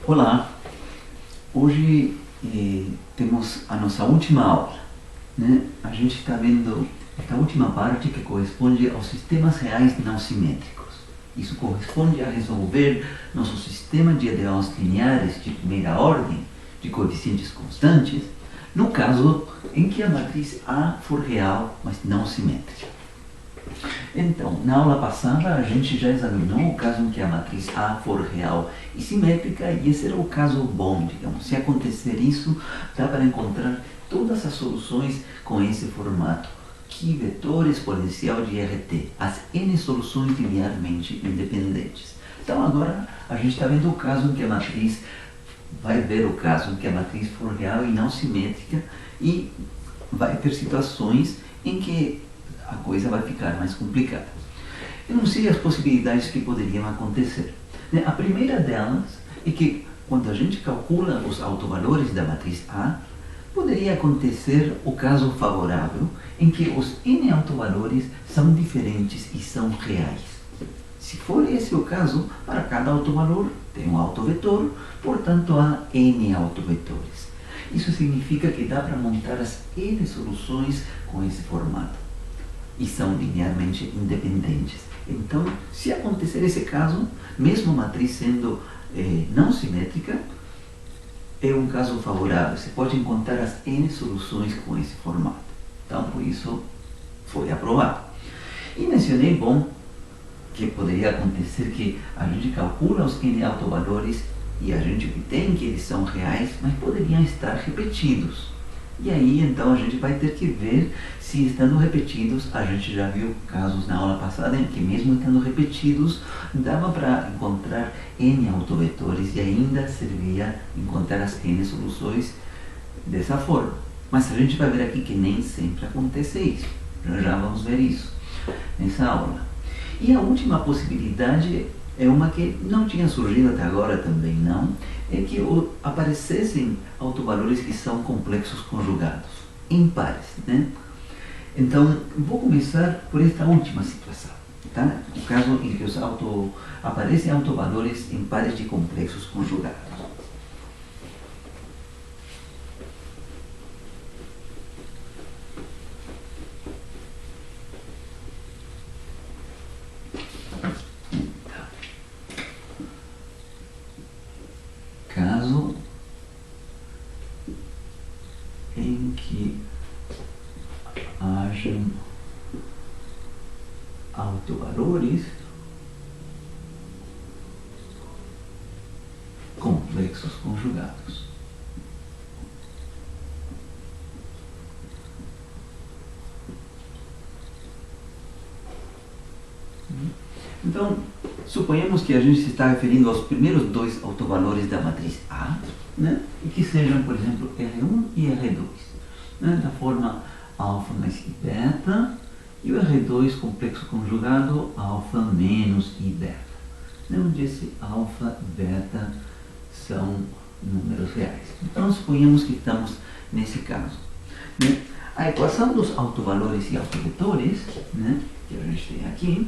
Olá, hoje temos a nossa última aula, né? A gente está vendo esta última parte que corresponde aos sistemas reais não simétricos. Isso corresponde a resolver nosso sistema de EDOs lineares de primeira ordem, de coeficientes constantes, no caso em que a matriz A for real, mas não simétrica. Então, na aula passada a gente já examinou o caso em que a matriz A for real e simétrica, e esse era o caso bom, digamos. Se acontecer isso, dá para encontrar todas as soluções com esse formato, que vetor exponencial de RT, as n soluções linearmente independentes. Então agora a gente está vendo o caso em que a matriz, vai ver o caso em que a matriz for real e não simétrica, e vai ter situações em que a coisa vai ficar mais complicada. Eu não sei as possibilidades que poderiam acontecer. A primeira delas é que, quando a gente calcula os autovalores da matriz A, poderia acontecer o caso favorável em que os n autovalores são diferentes e são reais. Se for esse o caso, para cada autovalor tem um autovetor, portanto há n autovetores. Isso significa que dá para montar as n soluções com esse formato. E são linearmente independentes. Então, se acontecer esse caso, mesmo a matriz sendo não simétrica, é um caso favorável. Você pode encontrar as n soluções com esse formato. Então, por isso, foi aprovado. E mencionei, bom, que poderia acontecer que a gente calcula os n autovalores e a gente obtém que eles são reais, mas poderiam estar repetidos. E aí, então, a gente vai ter que ver se, estando repetidos, a gente já viu casos na aula passada em que, mesmo estando repetidos, dava para encontrar n autovetores e ainda servia encontrar as n soluções dessa forma. Mas a gente vai ver aqui que nem sempre acontece isso. Já vamos ver isso nessa aula. E a última possibilidade é uma que não tinha surgido até agora também não, é que aparecessem autovalores que são complexos conjugados, impares, né? Então, vou começar por esta última situação, tá? O caso em que aparecem autovalores impares de complexos conjugados. Caso em que hajam autovalores complexos conjugados. Então, suponhamos que a gente se está referindo aos primeiros dois autovalores da matriz A, né? E que sejam, por exemplo, R1 e R2, né? Da forma alfa mais i beta, e o R2 complexo conjugado alfa menos i beta, né? Onde esse alfa e beta são números reais. Então, suponhamos que estamos nesse caso, né? A equação dos autovalores e autovetores, né? Que a gente tem aqui,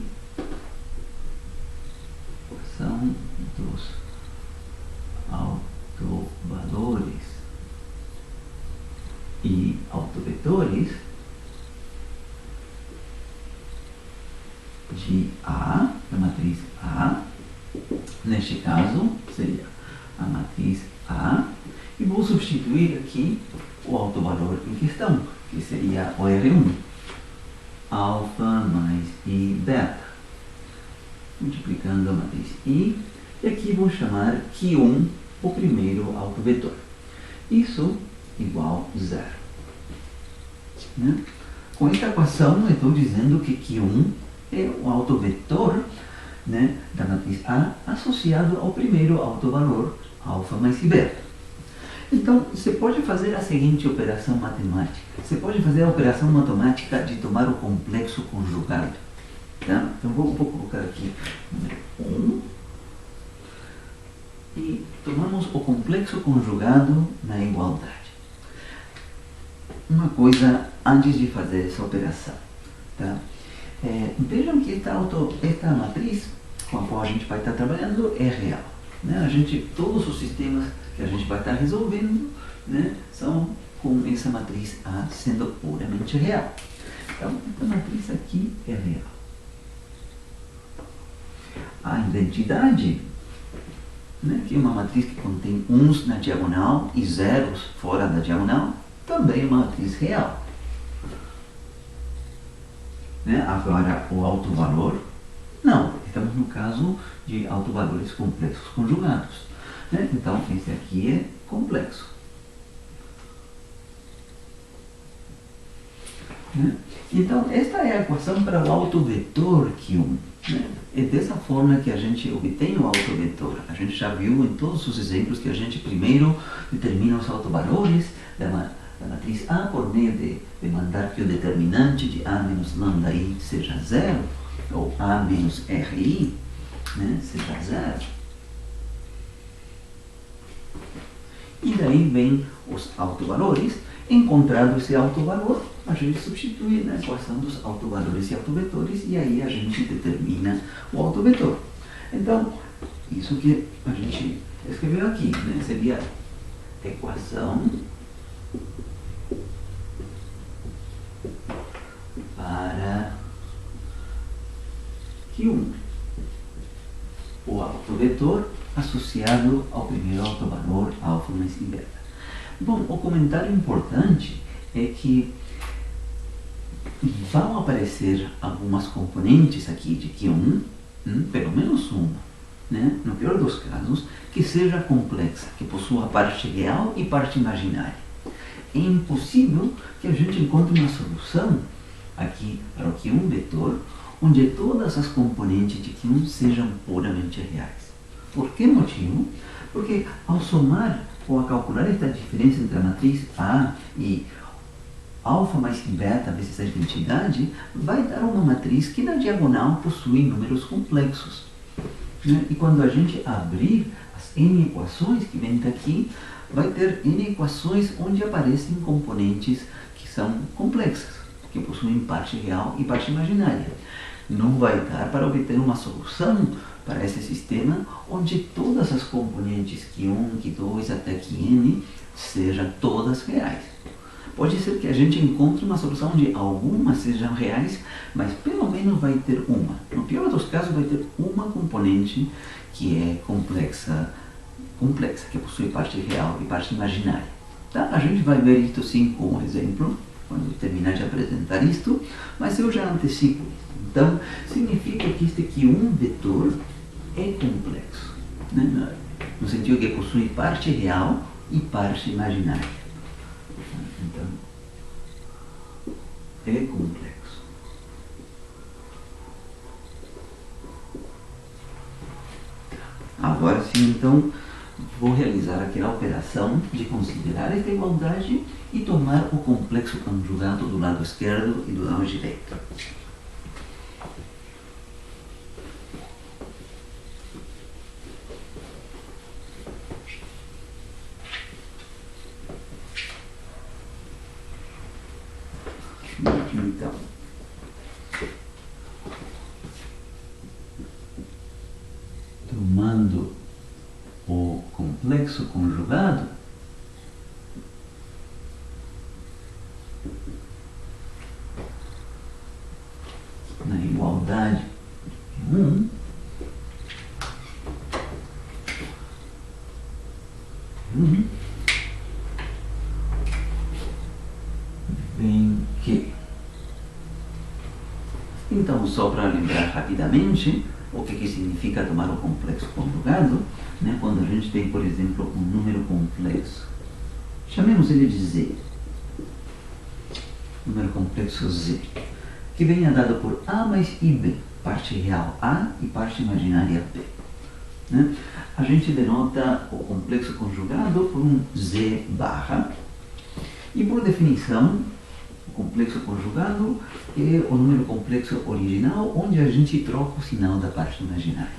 são dos autovalores e autovetores de A, da matriz A. Neste caso, seria a matriz A, e vou substituir aqui o autovalor em questão, que seria o R1, alfa mais i beta, multiplicando a matriz I, e aqui vou chamar Q1 o primeiro autovetor. Isso igual a 0. Né? Com esta equação, eu estou dizendo que Q1 é o autovetor, né, da matriz A associado ao primeiro autovalor, alfa mais i beta. Então, você pode fazer a seguinte operação matemática. Você pode fazer a operação matemática de tomar o complexo conjugado. Tá? Então vou colocar aqui número 1 e tomamos o complexo conjugado na igualdade. Uma coisa antes de fazer essa operação, tá? Vejam que esta matriz com a qual a gente vai estar trabalhando é real. Né? Todos os sistemas que a gente vai estar resolvendo, né, são com essa matriz A sendo puramente real. Então, essa matriz aqui é real. A identidade, né, que é uma matriz que contém uns na diagonal e zeros fora da diagonal, também é uma matriz real. Né? Agora, o autovalor, não, estamos no caso de autovalores complexos conjugados. Né? Então, esse aqui é complexo. Né? Então, esta é a equação para o autovetor Q1. Né? É dessa forma que a gente obtém o autovetor. A gente já viu em todos os exemplos que a gente primeiro determina os autovalores da matriz A por meio de mandar que o determinante de A menos lambda I seja zero, ou A menos RI, né, seja zero. E daí vem os autovalores. Encontrado esse autovalor, a gente substitui na equação dos autovalores e autovetores e aí a gente determina o autovetor. Então, isso que a gente escreveu aqui, né, seria equação para Q1. O autovetor associado ao primeiro autovalor alfa mais beta. Bom, o comentário importante é que vão aparecer algumas componentes aqui de Q1, pelo menos uma, né? No pior dos casos, que seja complexa, que possua parte real e parte imaginária. É impossível que a gente encontre uma solução aqui para o Q1 vetor, onde todas as componentes de Q1 sejam puramente reais. Por que motivo? Porque ao somar ou a calcular esta diferença entre a matriz A e alfa mais beta vezes a identidade, vai dar uma matriz que na diagonal possui números complexos. Né? E quando a gente abrir as n equações que vem daqui, vai ter n equações onde aparecem componentes que são complexas, que possuem parte real e parte imaginária. Não vai dar para obter uma solução para esse sistema onde todas as componentes Q1, Q2 até Qn sejam todas reais. Pode ser que a gente encontre uma solução onde algumas sejam reais, mas pelo menos vai ter uma. No pior dos casos, vai ter uma componente que é complexa, que possui parte real e parte imaginária. Tá? A gente vai ver isso sim com um exemplo, quando terminar de apresentar isto, mas eu já antecipo isso. Então, significa que este Q1 vetor é complexo, né? No sentido que possui parte real e parte imaginária. Então, é complexo. Agora sim, então, vou realizar aquela operação de considerar esta igualdade e tomar o complexo conjugado do lado esquerdo e do lado direito. Então, tomando o complexo conjugado, na igualdade 1, vem que... Então, só para lembrar rapidamente o que significa tomar o complexo conjugado, né? Quando a gente tem, por exemplo, um número complexo, chamemos ele de Z, número complexo Z, que venha dado por A mais IB, parte real A e parte imaginária B. Né? A gente denota o complexo conjugado por um Z barra, e por definição, o complexo conjugado é o número complexo original, onde a gente troca o sinal da parte imaginária.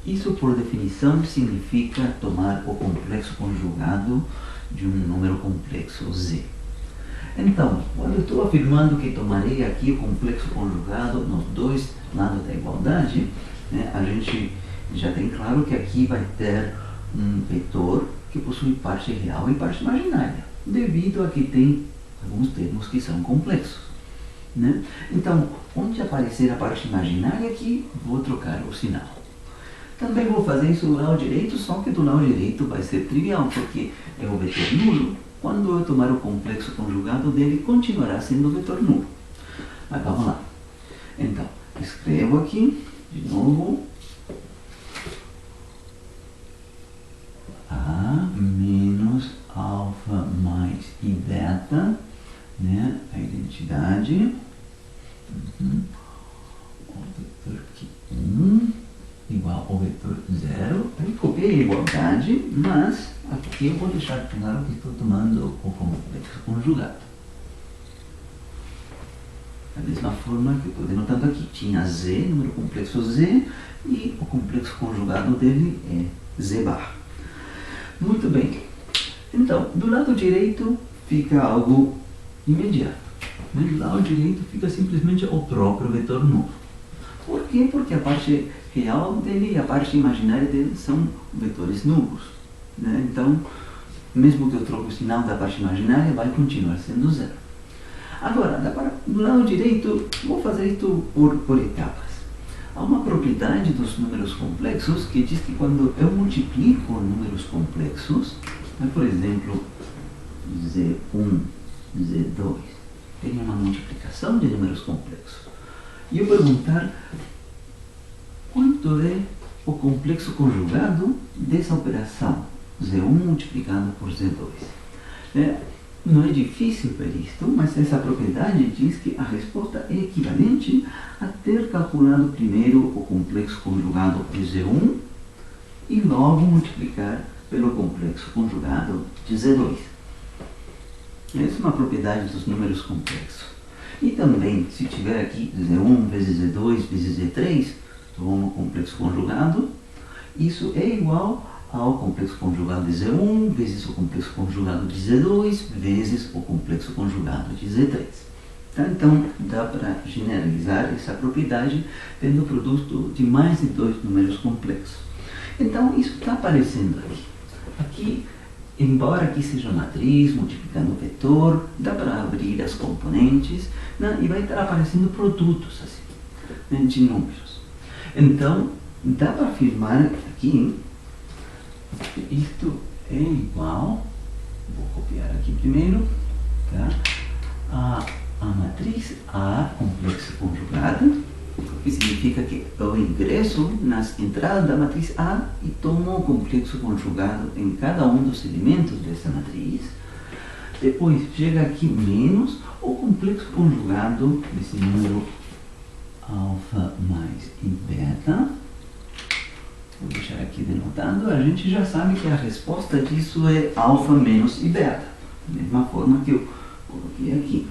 Isso, por definição, significa tomar o complexo conjugado de um número complexo Z. Então, quando eu estou afirmando que tomarei aqui o complexo conjugado nos dois lados da igualdade, né, a gente já tem claro que aqui vai ter um vetor que possui parte real e parte imaginária, devido a que tem alguns termos que são complexos. Né? Então, onde aparecer a parte imaginária aqui, vou trocar o sinal. Também vou fazer isso do lado direito, só que do lado direito vai ser trivial, porque é o vetor nulo. Quando eu tomar o complexo conjugado dele, continuará sendo o vetor nulo. Mas vamos lá. Então, escrevo aqui, de novo, A menos alfa mais I beta, né? A identidade. O vetor aqui 1 igual ao vetor 0. Aí copiei a igualdade, mas aqui eu vou deixar claro que estou tomando o complexo conjugado. Da mesma forma que eu estou denotando aqui, tinha Z, número complexo Z, e o complexo conjugado dele é Z bar. Muito bem. Então, do lado direito fica algo imediato. Né? Do lado direito fica simplesmente o próprio vetor nulo. Por quê? Porque a parte real dele e a parte imaginária dele são vetores nulos. Né? Então, mesmo que eu troque o sinal da parte imaginária, vai continuar sendo zero. Agora, do lado direito, vou fazer isso por etapas. Há uma propriedade dos números complexos que diz que quando eu multiplico números complexos, né, por exemplo, Z1, Z2, tem uma multiplicação de números complexos. E eu perguntar quanto é o complexo conjugado dessa operação, Z1 multiplicado por Z2. Não é difícil ver isto, mas essa propriedade diz que a resposta é equivalente a ter calculado primeiro o complexo conjugado de Z1 e logo multiplicar pelo complexo conjugado de Z2. Essa é uma propriedade dos números complexos. E também, se tiver aqui Z1 vezes Z2 vezes Z3, tomo o complexo conjugado, isso é igual ao complexo conjugado de Z1 vezes o complexo conjugado de Z2 vezes o complexo conjugado de Z3. Então, dá para generalizar essa propriedade tendo o produto de mais de dois números complexos. Então, isso está aparecendo aqui. Aqui, embora aqui seja matriz, multiplicando o vetor, dá para abrir as componentes, né, e vai estar aparecendo produtos assim, né, de números. Então, dá para afirmar aqui que isto é igual, vou copiar aqui primeiro, tá? A matriz A complexo conjugado, que significa que eu ingresso nas entradas da matriz A e tomo o complexo conjugado em cada um dos elementos dessa matriz. Depois chega aqui menos o complexo conjugado desse número alfa mais I beta. Vou deixar aqui denotado, a gente já sabe que a resposta disso é alfa menos I beta, da mesma forma que eu coloquei aqui.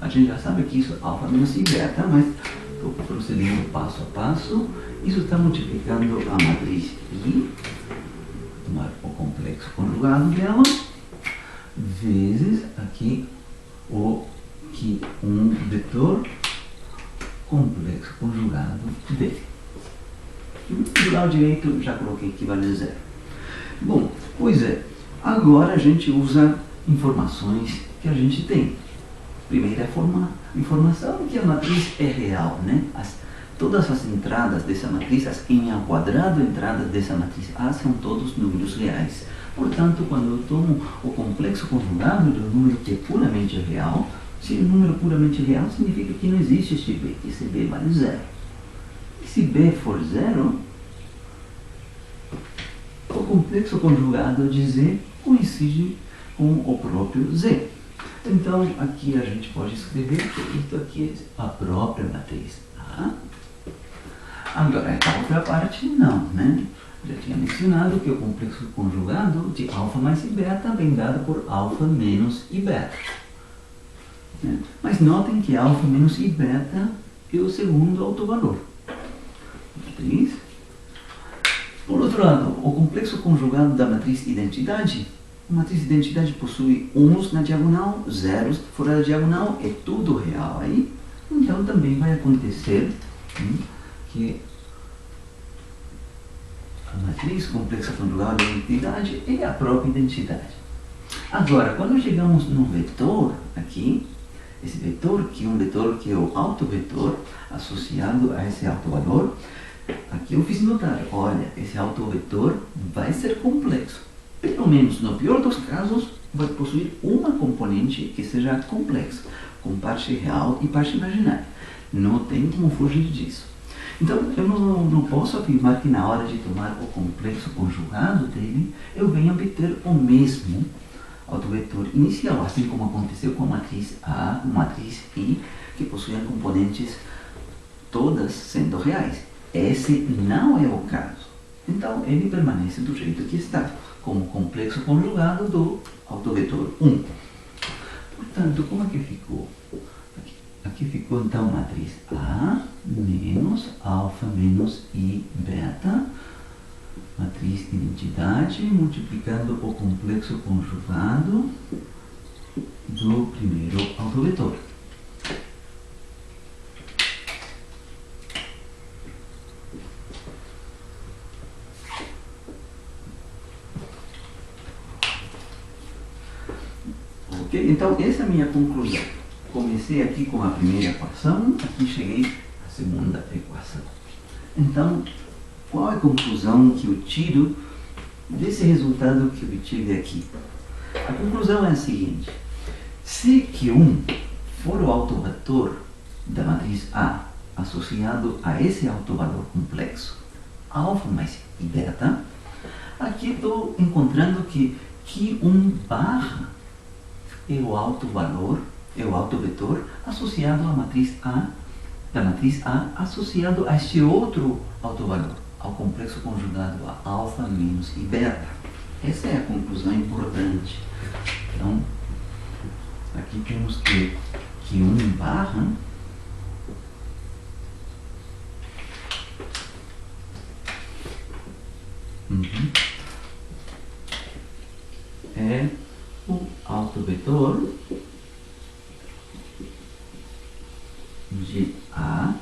A gente já sabe que isso é alfa menos I beta, mas estou procedendo passo a passo. Isso está multiplicando a matriz I, tomar o complexo conjugado dela, vezes aqui um vetor complexo conjugado dele. Do lado direito já coloquei que vale zero. Bom, pois é, agora a gente usa informações que a gente tem. Primeiro é a informação que a matriz é real, né? Todas as entradas dessa matriz, as n ao quadrado entradas dessa matriz A são todos números reais. Portanto, quando eu tomo o complexo conjugado do número que é puramente real, se o número puramente real significa que não existe este b, que esse b vale zero. E se b for zero, o complexo conjugado de z coincide com o próprio z. Então, aqui a gente pode escrever que isso aqui é a própria matriz A. Agora, a outra parte não, né? Já tinha mencionado que o complexo conjugado de alfa mais I beta vem dado por alfa menos I beta. Mas notem que alfa menos I beta é o segundo autovalor. Matriz. Por outro lado, o complexo conjugado da matriz identidade Uma matriz de identidade possui uns na diagonal, zeros fora da diagonal, é tudo real aí. Então também vai acontecer que a matriz complexa conjugal da identidade é a própria identidade. Agora, quando chegamos no vetor aqui, esse vetor, que é um vetor que é o autovetor associado a esse autovalor, aqui eu fiz notar, olha, esse autovetor vai ser complexo. Pelo menos no pior dos casos, vai possuir uma componente que seja complexa, com parte real e parte imaginária. Não tem como fugir disso. Então, eu não posso afirmar que na hora de tomar o complexo conjugado dele, eu venha obter o mesmo autovetor inicial, assim como aconteceu com a matriz A, a matriz I, que possuíam componentes todas sendo reais. Esse não é o caso. Então, ele permanece do jeito que está, como complexo conjugado do autovetor 1. Portanto, como é que ficou? Aqui ficou então matriz A menos alfa menos I beta, matriz de identidade, multiplicando o complexo conjugado do primeiro autovetor. Ok? Então, essa é a minha conclusão. Comecei aqui com a primeira equação, aqui cheguei à segunda equação. Então, qual é a conclusão que eu tiro desse resultado que eu obtive aqui? A conclusão é a seguinte: se Q1 for o autovetor da matriz A associado a esse autovalor complexo, alfa mais beta, aqui estou encontrando que Q1 barra é o autovalor, é o autovetor associado à matriz A, da matriz A associado a este outro autovalor, ao complexo conjugado a alfa menos I beta. Essa é a conclusão importante. Então, aqui temos que Q1 barra é o autovetor de A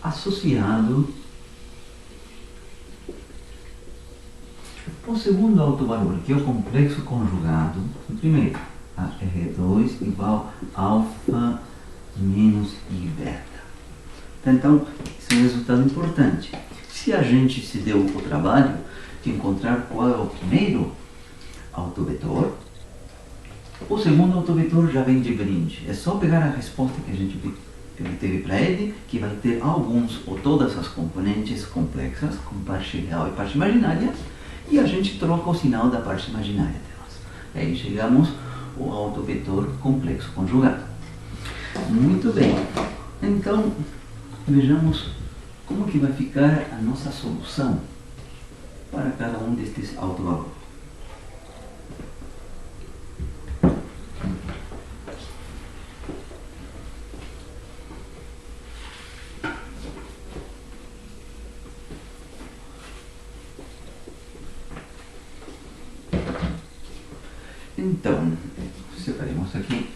associado ao segundo autovalor, que é o complexo conjugado do primeiro, a R2 igual a alfa menos I beta. Então, esse é um resultado importante. Se a gente se deu o trabalho de encontrar qual é o primeiro autovetor, o segundo autovetor já vem de brinde. É só pegar a resposta que a gente teve para ele, que vai ter alguns ou todas as componentes complexas, com parte real e parte imaginária, e a gente troca o sinal da parte imaginária delas. E aí chegamos ao autovetor complexo conjugado. Muito bem. Então, vejamos como que vai ficar a nossa solução para cada um destes autovalores. Então, separemos aqui.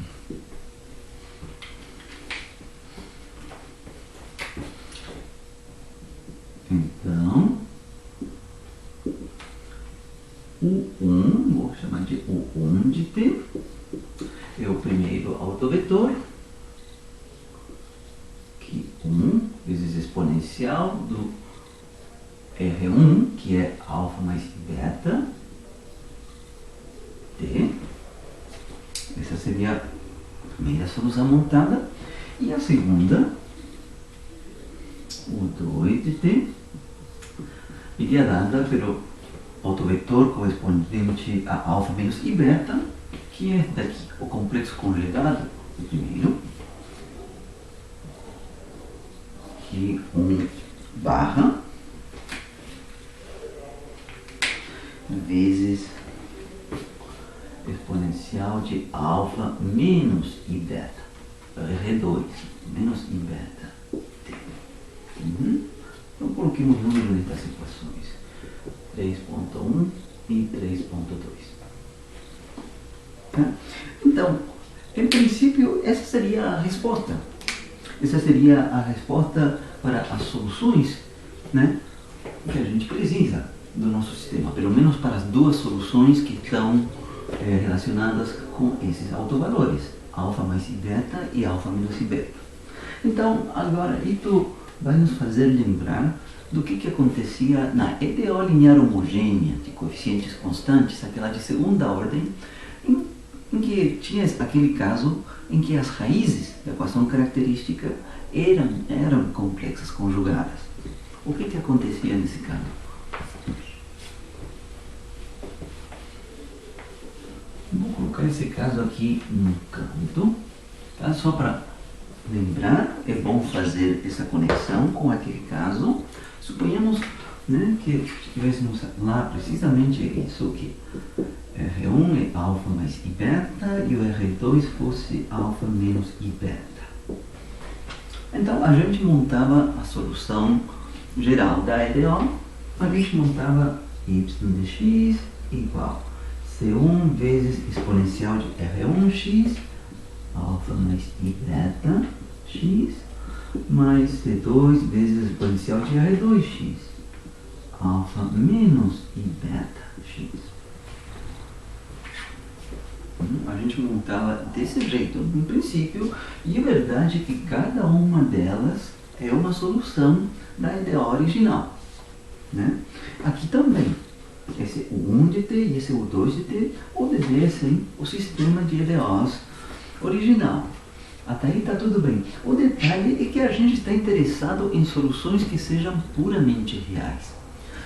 Então, o 1, vou chamar de o 1 de T, é o primeiro autovetor, que 1 vezes exponencial do R1, que é alfa mais beta, T. Essa seria a primeira solução montada. E a segunda, o 2 de T, iria dada pelo autovetor correspondente a alfa menos I beta, que é daqui, o complexo conjugado do primeiro, que 1 barra vezes exponencial de alfa menos I beta, R2 menos I beta T. Então coloquemos o número das equações, 3.1 e 3.2. Tá? Então, em princípio, essa seria a resposta. Essa seria a resposta para as soluções, né, que a gente precisa do nosso sistema, pelo menos para as duas soluções que estão relacionadas com esses autovalores, alfa mais i beta e alfa menos i beta. Então, agora, isso vai nos fazer lembrar do que acontecia na EDO linear homogênea de coeficientes constantes, aquela de segunda ordem, em que tinha aquele caso em que as raízes da equação característica eram complexas conjugadas. O que acontecia nesse caso? Vou colocar esse caso aqui no canto, tá? Só para lembrar, é bom fazer essa conexão com aquele caso. Suponhamos, né, que tivéssemos lá precisamente isso aqui. R1 é alfa mais i beta e o R2 fosse alfa menos i beta. Então a gente montava a solução geral da EDO, a gente montava y de x igual C1 vezes exponencial de R1x, alfa mais i beta x, mais C2 vezes exponencial de R2x, alfa menos i beta x. A gente montava desse jeito, no princípio, e a verdade é que cada uma delas é uma solução da EDO original, né? Aqui também, esse U1 de t e esse U2 de t obedecem o sistema de EDOs original. Até aí está tudo bem. O detalhe é que a gente está interessado em soluções que sejam puramente reais.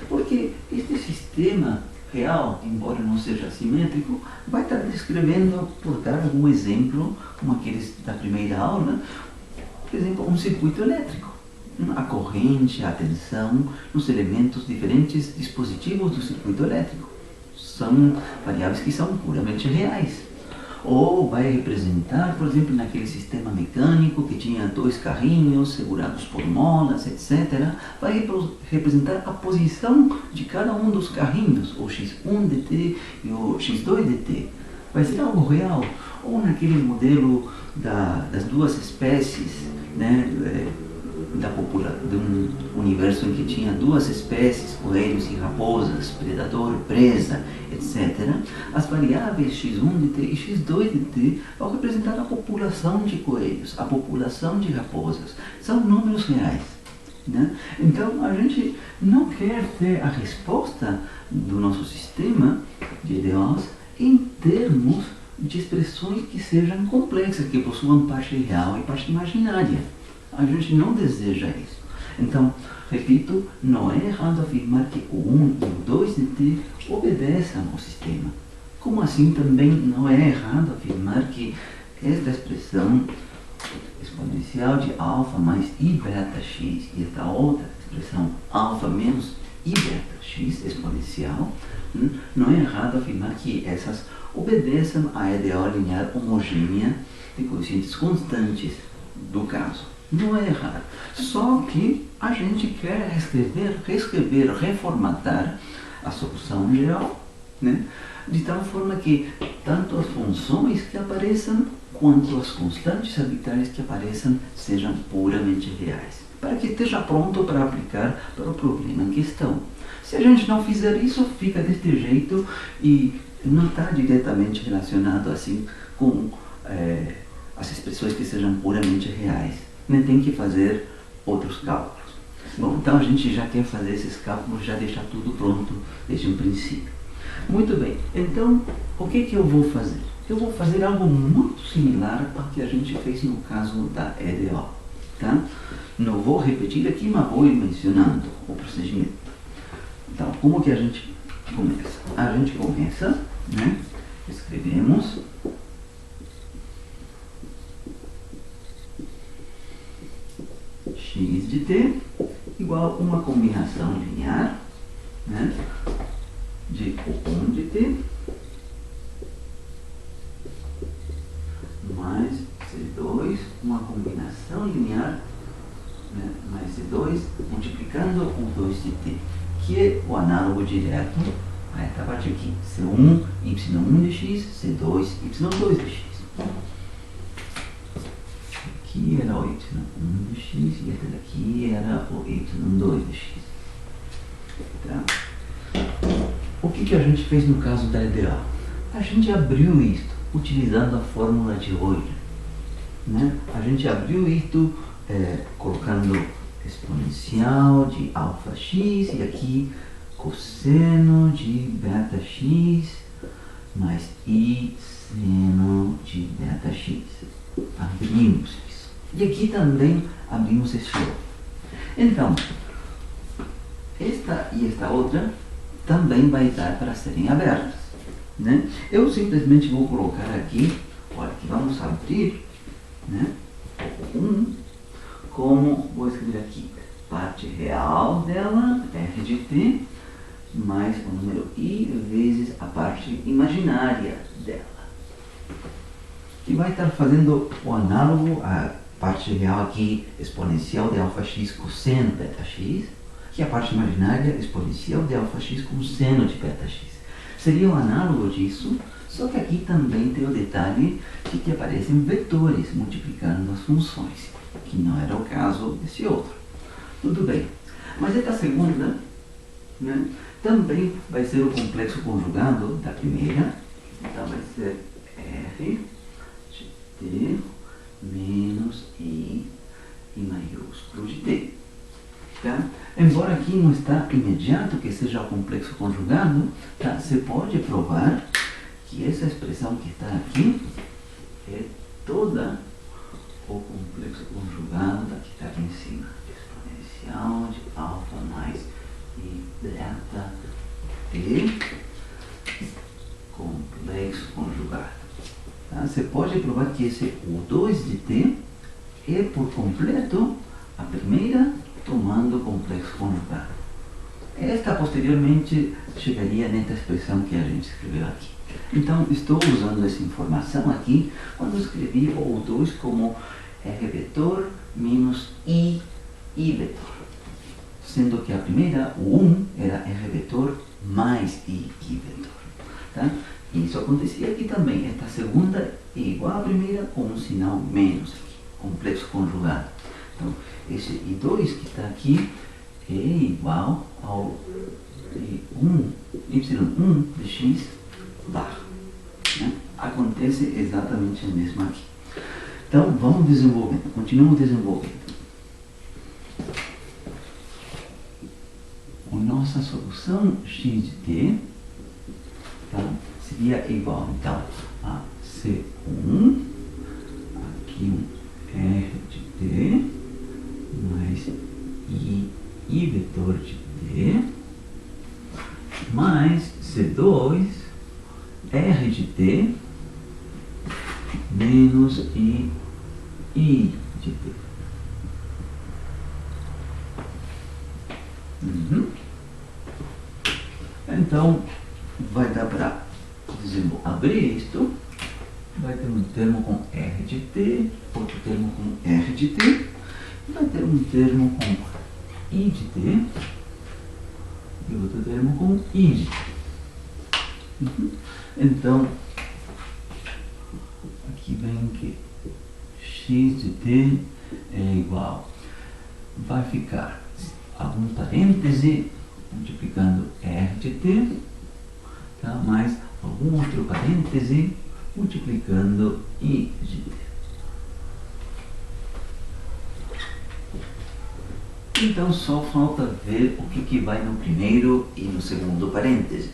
Porque este sistema real, embora não seja simétrico, vai estar descrevendo, por dar algum exemplo, como aqueles da primeira aula, por exemplo, um circuito elétrico. A corrente, a tensão, os elementos diferentes dispositivos do circuito elétrico. São variáveis que são puramente reais. Ou vai representar, por exemplo, naquele sistema mecânico que tinha dois carrinhos segurados por molas, etc. Vai representar a posição de cada um dos carrinhos, o x1 de t e o x2 de t. Vai ser algo real. Ou naquele modelo das duas espécies, né, de um universo em que tinha duas espécies, coelhos e raposas, predador, presa, etc. As variáveis x1 de t e x2 de t vão representar a população de coelhos, a população de raposas. São números reais, né? Então, a gente não quer ter a resposta do nosso sistema de EDOs em termos de expressões que sejam complexas, que possuam parte real e parte imaginária. A gente não deseja isso. Então, repito, não é errado afirmar que o 1 e o 2 de t obedeçam ao sistema. Como assim também não é errado afirmar que esta expressão exponencial de alfa mais i beta x e esta outra expressão alfa menos i beta x exponencial, não é errado afirmar que essas obedeçam à EDO linear homogênea de coeficientes constantes do caso. Não é errado. Só que a gente quer reescrever, reformatar a solução geral, né, de tal forma que tanto as funções que apareçam quanto as constantes arbitrárias que apareçam sejam puramente reais, para que esteja pronto para aplicar para o problema em questão. Se a gente não fizer isso, fica deste jeito e não está diretamente relacionado assim com as expressões que sejam puramente reais. Tem que fazer outros cálculos. Bom, então a gente já quer fazer esses cálculos, já deixar tudo pronto desde o princípio. Muito bem, então o que eu vou fazer? Eu vou fazer algo muito similar ao que a gente fez no caso da EDO. Tá? Não vou repetir aqui, mas vou ir mencionando o procedimento. Então, como que a gente começa? A gente começa, né? Escrevemos x de t igual a uma combinação linear, né, de U1 de t mais C2, uma combinação linear, né, mais C2 multiplicando o 2 de t, que é o análogo direto a esta parte aqui, C1, Y1 de x, C2, Y2 de x. Aqui era o Y1 de x e esse daqui era o Y2 de x. Tá? O que a gente fez no caso da EDA? A gente abriu isto utilizando a fórmula de Euler. Né? A gente abriu isto colocando exponencial de alfa x e aqui cosseno de beta x mais i seno de beta x. Abrimos isso. E aqui também abrimos esse outro. Então, esta e esta outra também vai dar para serem abertas. Né? Eu simplesmente vou colocar aqui, olha, que vamos abrir, né? Como, vou escrever aqui, parte real dela, R de t, mais o número i vezes a parte imaginária dela. Que vai estar fazendo o análogo à parte real aqui, exponencial de alfa x cosseno de beta x, que é a parte imaginária exponencial de alfa x com seno de beta x. Seria o análogo disso, só que aqui também tem o detalhe de que aparecem vetores multiplicando as funções, que não era o caso desse outro. Tudo bem, mas esta segunda, né, também vai ser o complexo conjugado da primeira, então vai ser R de t menos I maiúsculo de t. Tá? Embora aqui não está imediato que seja o complexo conjugado, tá? Você pode provar que essa expressão que está aqui é toda o complexo conjugado da que está aqui em cima. Exponencial de alfa mais I beta t complexo conjugado. Tá? Você pode provar que esse U2 de t é por completo a primeira tomando o complexo conjugado. Esta posteriormente chegaria nesta expressão que a gente escreveu aqui. Então estou usando essa informação aqui quando escrevi o U2 como R vetor menos I vetor. Sendo que a primeira, o 1, era R vetor mais I vetor. Tá? Isso acontecia aqui também. Esta segunda é igual à primeira com um sinal menos aqui, complexo conjugado. Então, esse I2 que está aqui é igual ao Y1 de x barra. Né? Acontece exatamente o mesmo aqui. Então, vamos desenvolvendo, continuamos desenvolvendo. A nossa solução x de t, tá, seria igual então a C1, aqui um R de t, mais I vetor de t, mais C2, R de t, menos I de t. Então, vai dar para abrir isto, vai ter um termo com R de t, outro termo com R de t, vai ter um termo com I de t e outro termo com I de t. Então, aqui vem que x de t é igual, vai ficar algum parêntese multiplicando R de t, tá? Mais algum outro parêntese multiplicando I de t. Então só falta ver o que vai no primeiro e no segundo parêntese.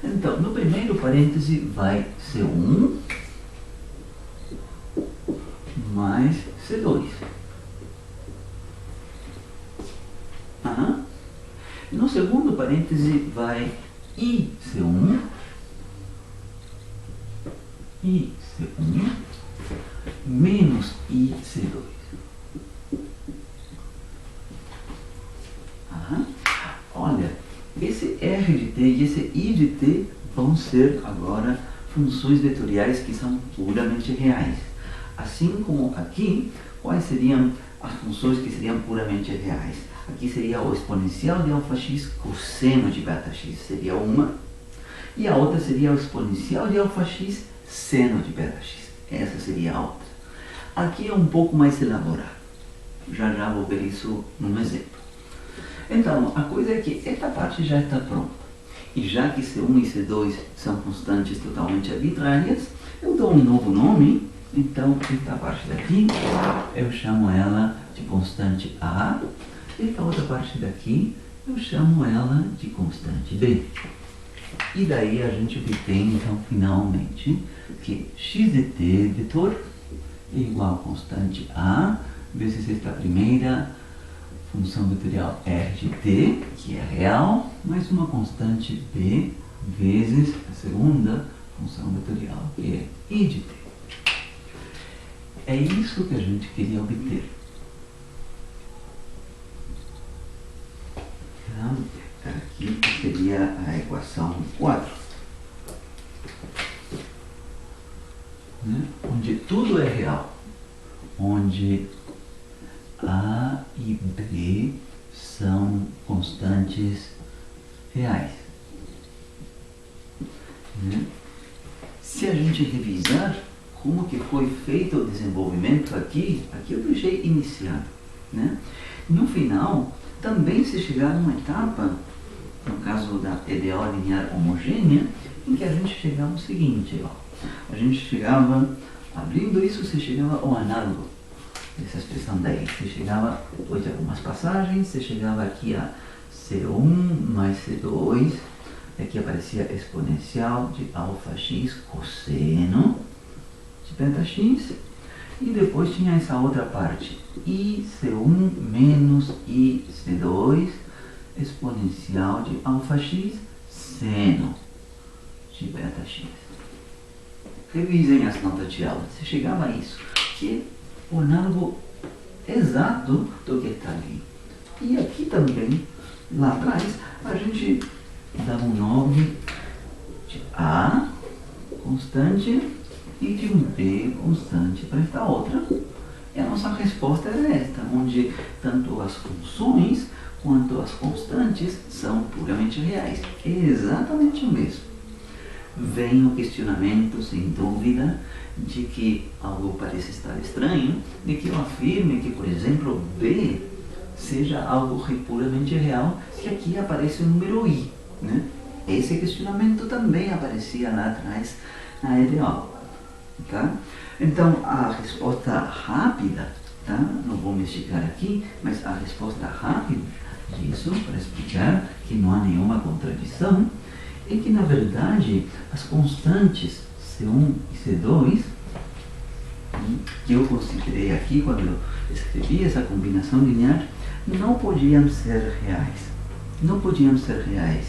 Então, no primeiro parêntese vai C1 mais C2. No segundo parêntese vai IC1 menos IC2. Olha, esse R de t e esse I de t vão ser agora funções vetoriais que são puramente reais. assim como aqui, quais seriam as funções que seriam puramente reais? Aqui seria o exponencial de αx cosseno de βx, seria uma, e a outra seria o exponencial de αx seno de βx, essa seria a outra. Aqui é um pouco mais elaborado, já vou ver isso num exemplo. Então, a coisa é que esta parte já está pronta, e já que C1 e C2 são constantes totalmente arbitrárias, eu dou um novo nome. Então, esta parte daqui, eu chamo ela de constante A, e esta outra parte daqui, eu chamo ela de constante B. E daí a gente obtém, então, finalmente, que x de t vetor é igual a constante A, vezes esta primeira função vetorial r de t, que é real, mais uma constante b, vezes a segunda função vetorial, que é i de t. É isso que a gente queria obter. Então, aqui seria a equação 4. Né? Onde tudo é real. Onde A e B são constantes reais. Né? Se a gente revisar como que foi feito o desenvolvimento aqui eu deixei iniciado. Né? No final, também se chegar a uma etapa, no caso da EDO linear homogênea, em que a gente chegava ao seguinte, ó, a gente chegava, abrindo isso, você chegava ao análogo dessa expressão daí, você chegava, depois de algumas passagens, você chegava aqui a C1 mais C2, e aqui aparecia exponencial de αx cosseno de βx, e depois tinha essa outra parte, IC1 menos IC2, exponencial de αx seno de βx. Revisem as notas de aula, você chegava a isso, que é o análogo exato do que está ali. E aqui também, lá atrás, a gente dá um nome de A constante e de um B constante para esta outra. E a nossa resposta era esta, onde tanto as funções quanto as constantes são puramente reais. É exatamente o mesmo. Vem o questionamento, sem dúvida, de que algo parece estar estranho, de que eu afirme que, por exemplo, B seja algo puramente real, se aqui aparece o número I. Né? Esse questionamento também aparecia lá atrás na EDO. Tá? Então, a resposta rápida, tá? Não vou me esticar aqui, mas a resposta rápida disso, para explicar que não há nenhuma contradição, é que, na verdade, as constantes C1 e C2, que eu considerei aqui quando eu escrevi essa combinação linear, não podiam ser reais. Não podiam ser reais.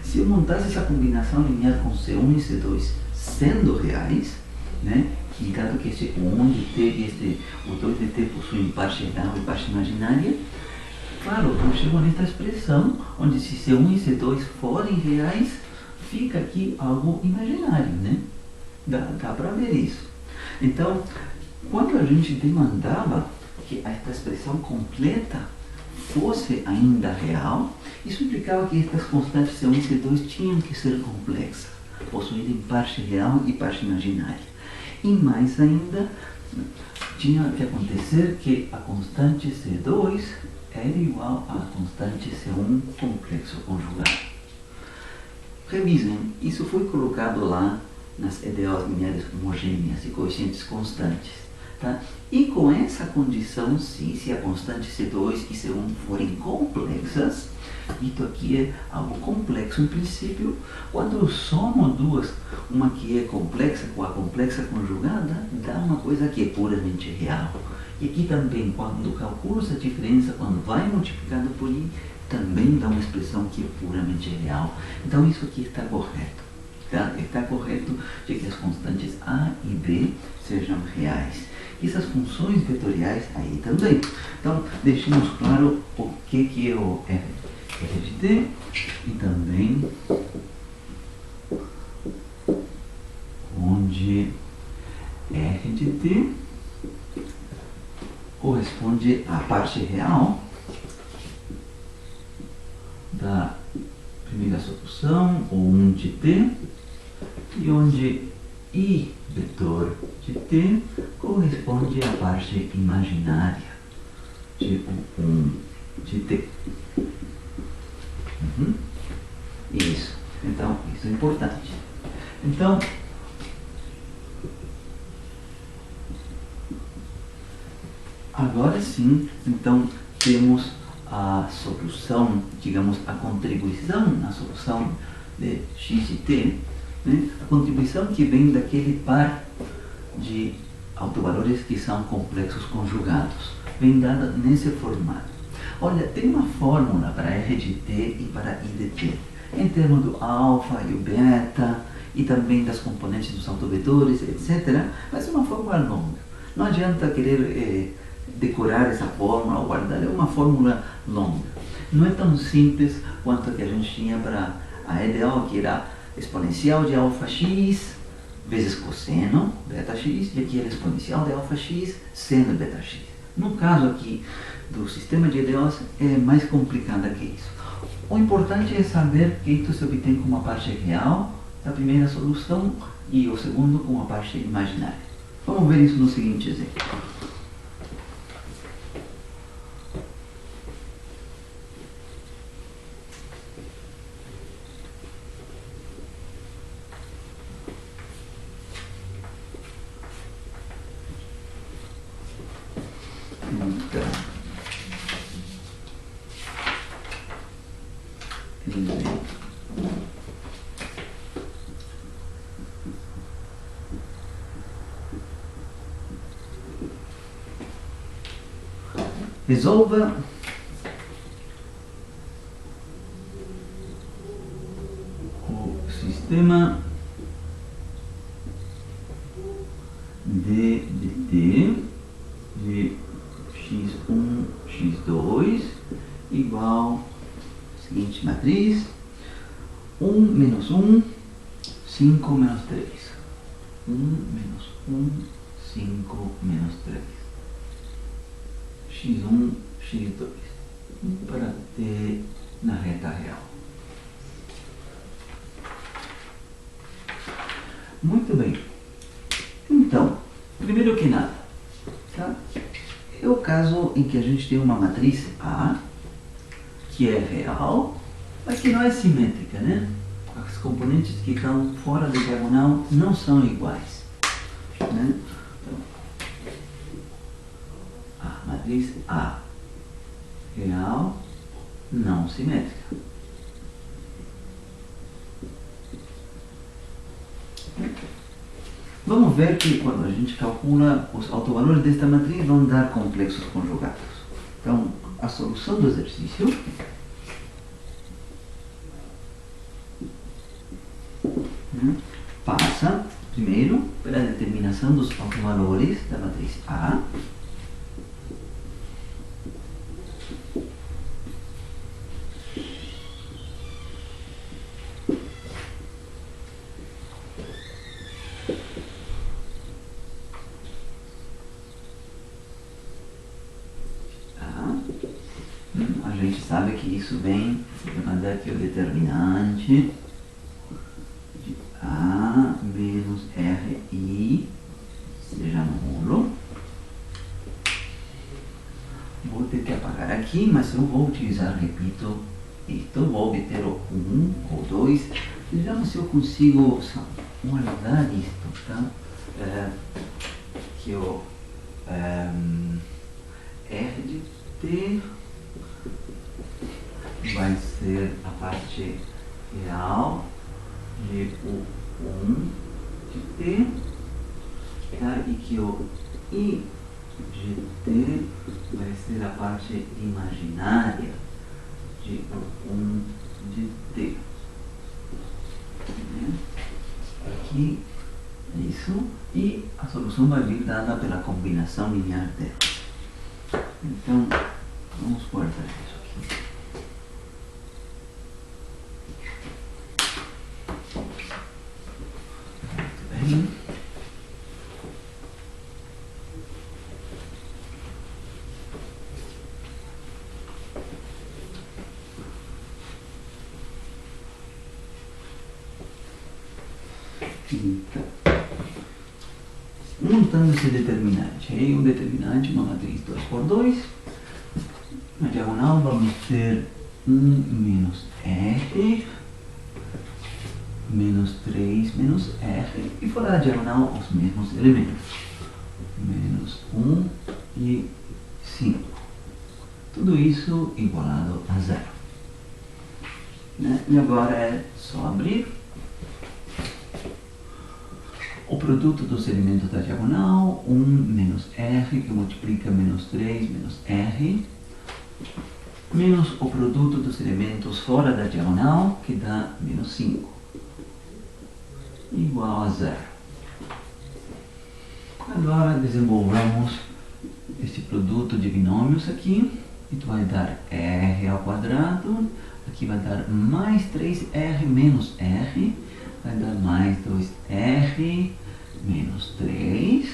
Se eu montasse essa combinação linear com C1 e C2 sendo reais, né, e dado que este 1 de t e o 2 de t possuem parte real e parte imaginária, claro, eu chego nesta expressão, onde se C1 e C2 forem reais, fica aqui algo imaginário, né? Dá para ver isso. Então, quando a gente demandava que esta expressão completa fosse ainda real, isso implicava que estas constantes C1 e C2 tinham que ser complexas, possuírem parte real e parte imaginária. E mais ainda, tinha que acontecer que a constante C2 era igual à constante C1 complexo conjugado. Revisem, isso foi colocado lá nas EDOs lineares homogêneas de coeficientes constantes. Tá? E com essa condição, sim, se a constante C2 e C1 forem complexas, isso aqui é algo complexo em princípio, quando eu somo duas, uma que é complexa com a complexa conjugada, dá uma coisa que é puramente real. E aqui também, quando calculo essa diferença, quando vai multiplicado por I, também dá uma expressão que é puramente real. Então isso aqui está correto. Tá? Está correto de que as constantes A e B sejam reais. E essas funções vetoriais aí também. Então, deixemos claro o que é o R de t e também onde R de t corresponde à parte real da primeira solução, ou 1 de t, e onde I vetor de t corresponde à parte imaginária de 1 de t. Isso. Então, isso é importante. Então, agora sim, então temos a solução, digamos, a contribuição na solução de x de t, né? A contribuição que vem daquele par de autovalores que são complexos conjugados, vem dada nesse formato. Olha, tem uma fórmula para r de t e para i de t, em termos do alfa e o beta, e também das componentes dos autovetores, etc. Mas é uma fórmula longa. Não adianta querer decorar essa fórmula ou guardar, é uma fórmula longa. Não é tão simples quanto a que a gente tinha para a ideal, que era exponencial de alfa x vezes cosseno beta x, e aqui era exponencial de alfa x seno beta x. No caso aqui do sistema de EDOs é mais complicado que isso. O importante é saber que isso se obtém com uma parte real da primeira solução e o segundo com uma parte imaginária. Vamos ver isso no seguinte exemplo. Resolva o sistema d de t de x1, x2 igual à seguinte matriz: 1 menos 1, 5 menos 3. 1 menos 1, 5 menos 3. x1, x2, para t na reta real. Muito bem. Então, primeiro que nada, tá? É o caso em que a gente tem uma matriz A, que é real, mas que não é simétrica, né? As componentes que estão fora da diagonal não são iguais, né? Matriz A real não simétrica. Vamos ver que quando a gente calcula os autovalores desta matriz vão dar complexos conjugados. Então, a solução do exercício passa primeiro pela determinação dos autovalores da matriz A. A gente sabe que isso vem de maneira que o determinante de A menos RI seja nulo. Vou ter que apagar aqui, mas eu vou utilizar, repito, isto, vou obter o 1 ou 2. Vejamos se eu consigo guardar isto, tá? Que o R de T vai ser a parte real de o 1 de T, tá? E que o I de T vai ser a parte imaginária de o 1 de T. Aqui é isso, e a solução vai vir dada pela combinação linear delas. Então, vamos guardar isso aqui. Muito bem. Então, montando esse determinante. Aí o determinante, uma matriz 2 por 2. Na diagonal vamos ter 1 menos R, menos 3 menos R. E fora da diagonal, os mesmos elementos. Menos 1 e 5. Tudo isso igualado a 0. Né? E agora é só abrir o produto dos elementos da diagonal, 1 menos R, que multiplica menos 3 menos R, menos o produto dos elementos fora da diagonal, que dá menos 5, igual a 0. Agora desenvolvamos este produto de binômios aqui, e tu vai dar R ao quadrado, aqui vai dar mais 3R menos R, vai dar mais 2R menos 3,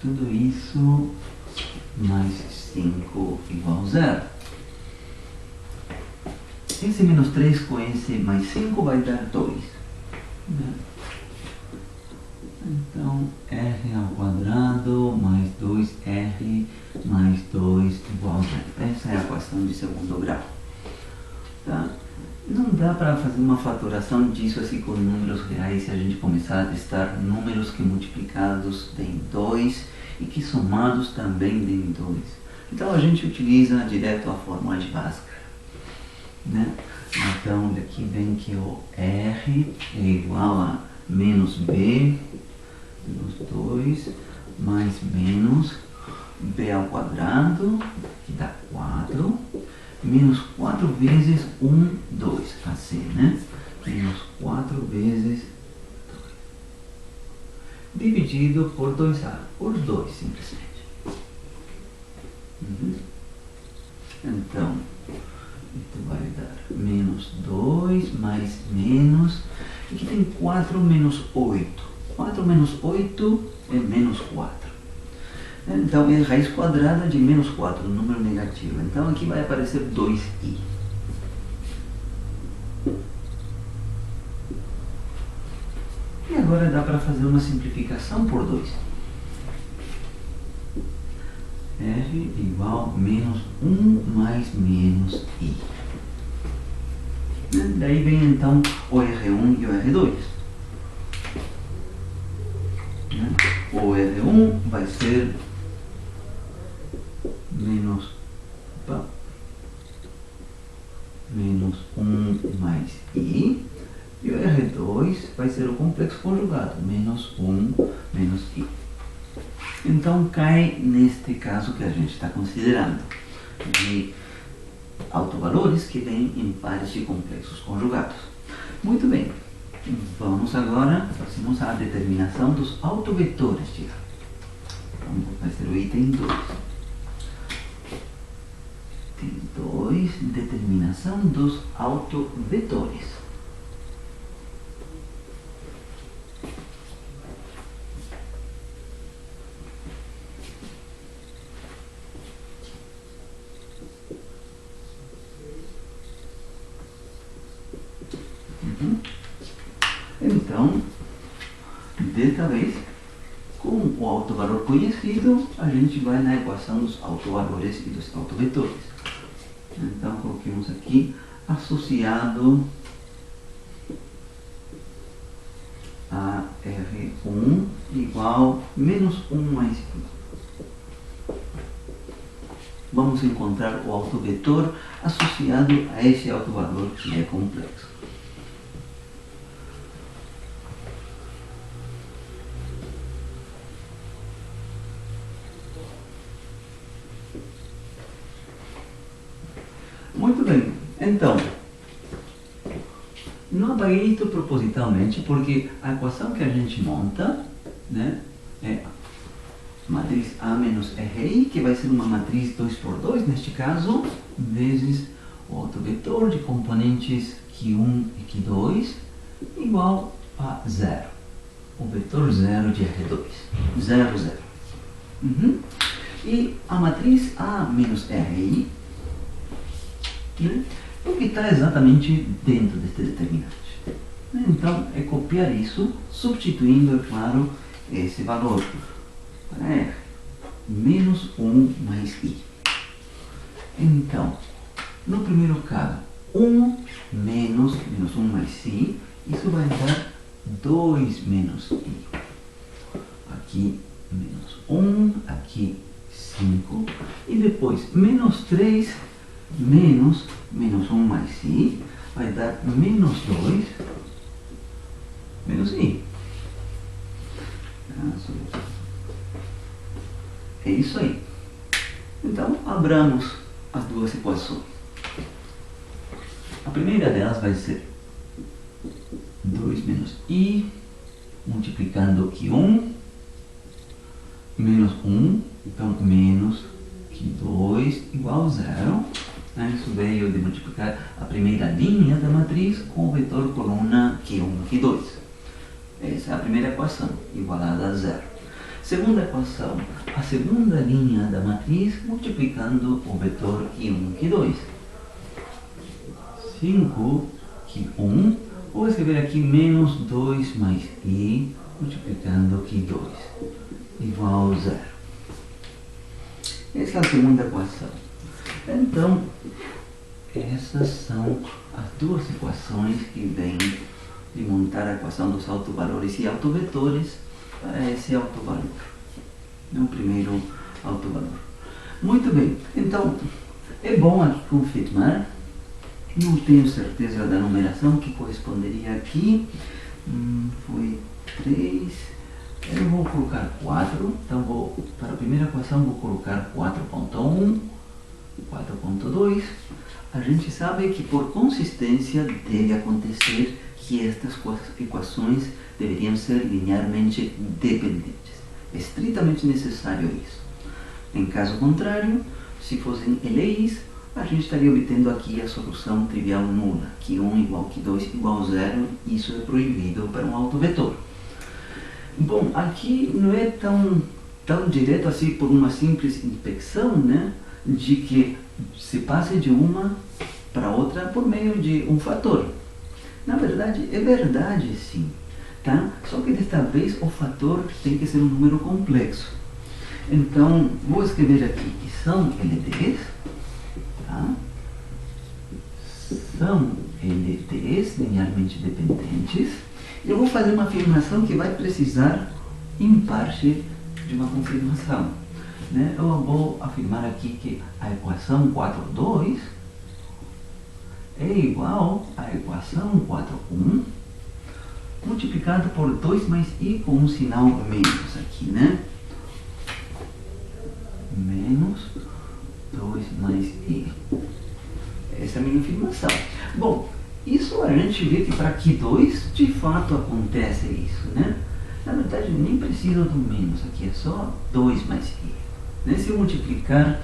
tudo isso mais 5 igual a 0. Esse menos 3 com esse mais 5 vai dar 2. Né? Então, R ao quadrado mais 2R mais 2 igual a 0. Essa é a equação de segundo grau. Tá? Não dá para fazer uma fatoração disso assim com números reais se a gente começar a testar números que multiplicados deem 2 e que somados também deem 2. Então a gente utiliza direto a fórmula de Bhaskara. Né? Então daqui vem que o R é igual a menos B menos 2 mais menos B ao quadrado, que dá 4, menos 4 vezes 1, 2, AC, né? Menos 4 vezes 2. Dividido por 2A, por 2 simplesmente. Então, isso vai dar menos 2 mais menos, aqui tem 4 menos 8. 4 menos 8 é menos 4. Então é raiz quadrada de menos 4, número negativo. Então aqui vai aparecer 2i. E agora dá para fazer uma simplificação por 2. R igual a menos 1 mais menos i. Daí vem então o R1 e o R2. O R1 vai ser menos 1 mais i, e o R2 vai ser o complexo conjugado, menos 1 menos i. Então cai neste caso que a gente está considerando, de autovalores que vêm em pares de complexos conjugados. Muito bem, vamos agora, fazemos a determinação dos autovetores de A. Então vai ser o item 2. Item 2, determinação dos autovetores. Então, desta vez, com o autovalor conhecido, a gente vai na equação dos autovalores e dos autovetores. Então, coloquemos aqui associado a R1 igual a menos 1 mais i. Vamos encontrar o autovetor associado a esse autovalor que é complexo. Muito bem, então, não apaguei isto propositalmente porque a equação que a gente monta, né, é matriz A menos RI, que vai ser uma matriz 2 por 2, neste caso, vezes o autovetor de componentes Q1 e Q2, igual a 0. O vetor 0 de R2. 0, 0. E a matriz A menos RI, o que está exatamente dentro deste determinante. Então, é copiar isso, substituindo, é claro, esse valor para R. Menos 1 mais I. Então, no primeiro caso, 1 menos 1 mais I, isso vai dar 2 menos I. Aqui, menos 1, aqui 5, e depois, menos 3, menos 1 mais I, vai dar menos 2, menos I. É isso aí. Então, abramos as duas equações. A primeira delas vai ser 2 menos I, multiplicando aqui 1, menos 1, então menos que 2 igual a 0. Isso veio de multiplicar a primeira linha da matriz com o vetor coluna Q1, Q2. Essa é a primeira equação, igualada a 0. Segunda equação, a segunda linha da matriz multiplicando o vetor Q1, Q2. 5, Q1, vou escrever aqui menos 2 mais I, multiplicando Q2, igual a 0. Essa é a segunda equação. Então, essas são as duas equações que vêm de montar a equação dos autovalores e autovetores para esse autovalor. O primeiro autovalor. Muito bem, então é bom aqui confirmar. Não tenho certeza da numeração que corresponderia aqui. Foi 3. Eu vou colocar 4. Então, para a primeira equação, vou colocar 4.1. 4.2, a gente sabe que por consistência deve acontecer que estas equações deveriam ser linearmente dependentes. É estritamente necessário isso. Em caso contrário, se fossem LEIs, a gente estaria obtendo aqui a solução trivial nula, Q1 igual a Q2 igual a 0, isso é proibido para um autovetor. Bom, aqui não é tão direto assim por uma simples inspeção, né? De que se passe de uma para outra por meio de um fator. Na verdade, é verdade sim, tá? Só que desta vez o fator tem que ser um número complexo. Então, vou escrever aqui que são LDs, tá? São LDs linearmente dependentes. Eu vou fazer uma afirmação que vai precisar, em parte, de uma confirmação. Eu vou afirmar aqui que a equação 4.2 é igual à equação 4.1 multiplicado por 2 mais I com um sinal menos aqui, né? Menos 2 mais I. Essa é a minha afirmação. Bom, isso a gente vê que para Q2 de fato acontece isso, né? Na verdade, eu nem preciso do menos aqui, é só 2 mais I. Se eu multiplicar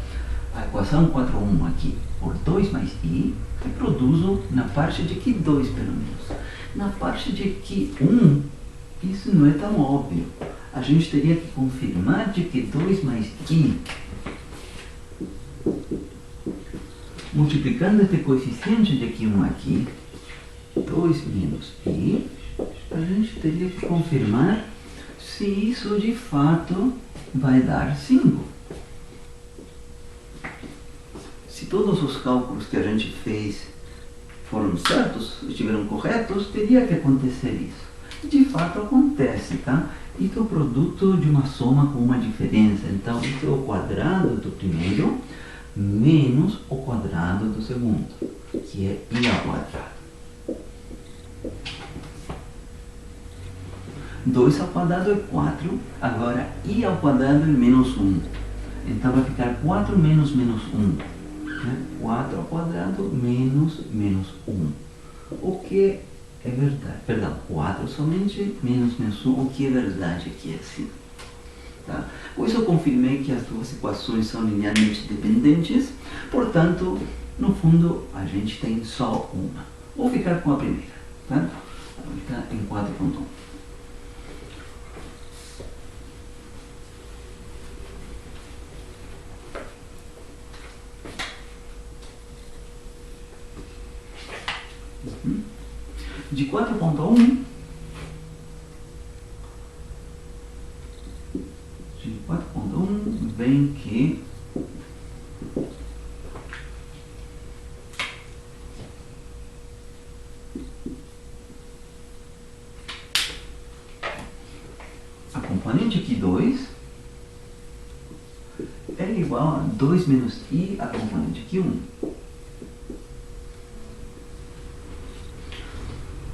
a equação 4.1 aqui por 2 mais I, reproduzo na parte de Q2 pelo menos. Na parte de Q1, isso não é tão óbvio. A gente teria que confirmar de que 2 mais I, multiplicando este coeficiente de Q1 aqui, 2 menos I, a gente teria que confirmar se isso de fato vai dar 5. Se todos os cálculos que a gente fez foram certos, estiveram corretos, teria que acontecer isso. De fato acontece, tá? Isso é o produto de uma soma com uma diferença. Então, isso é o quadrado do primeiro menos o quadrado do segundo, que é I ao quadrado. 2 ao quadrado é 4, agora I ao quadrado é menos 1. Então vai ficar 4 menos 1. 4 ao quadrado menos 1. O que é verdade? Perdão, 4 somente menos 1. O que é verdade aqui é assim. Tá? Com isso eu confirmei que as duas equações são linearmente dependentes. Portanto, no fundo, a gente tem só uma. Vou ficar com a primeira. Tá? Vou ficar em 4.1. De 4.1, vem que a componente aqui 2 é igual a 2 menos i a componente aqui 1.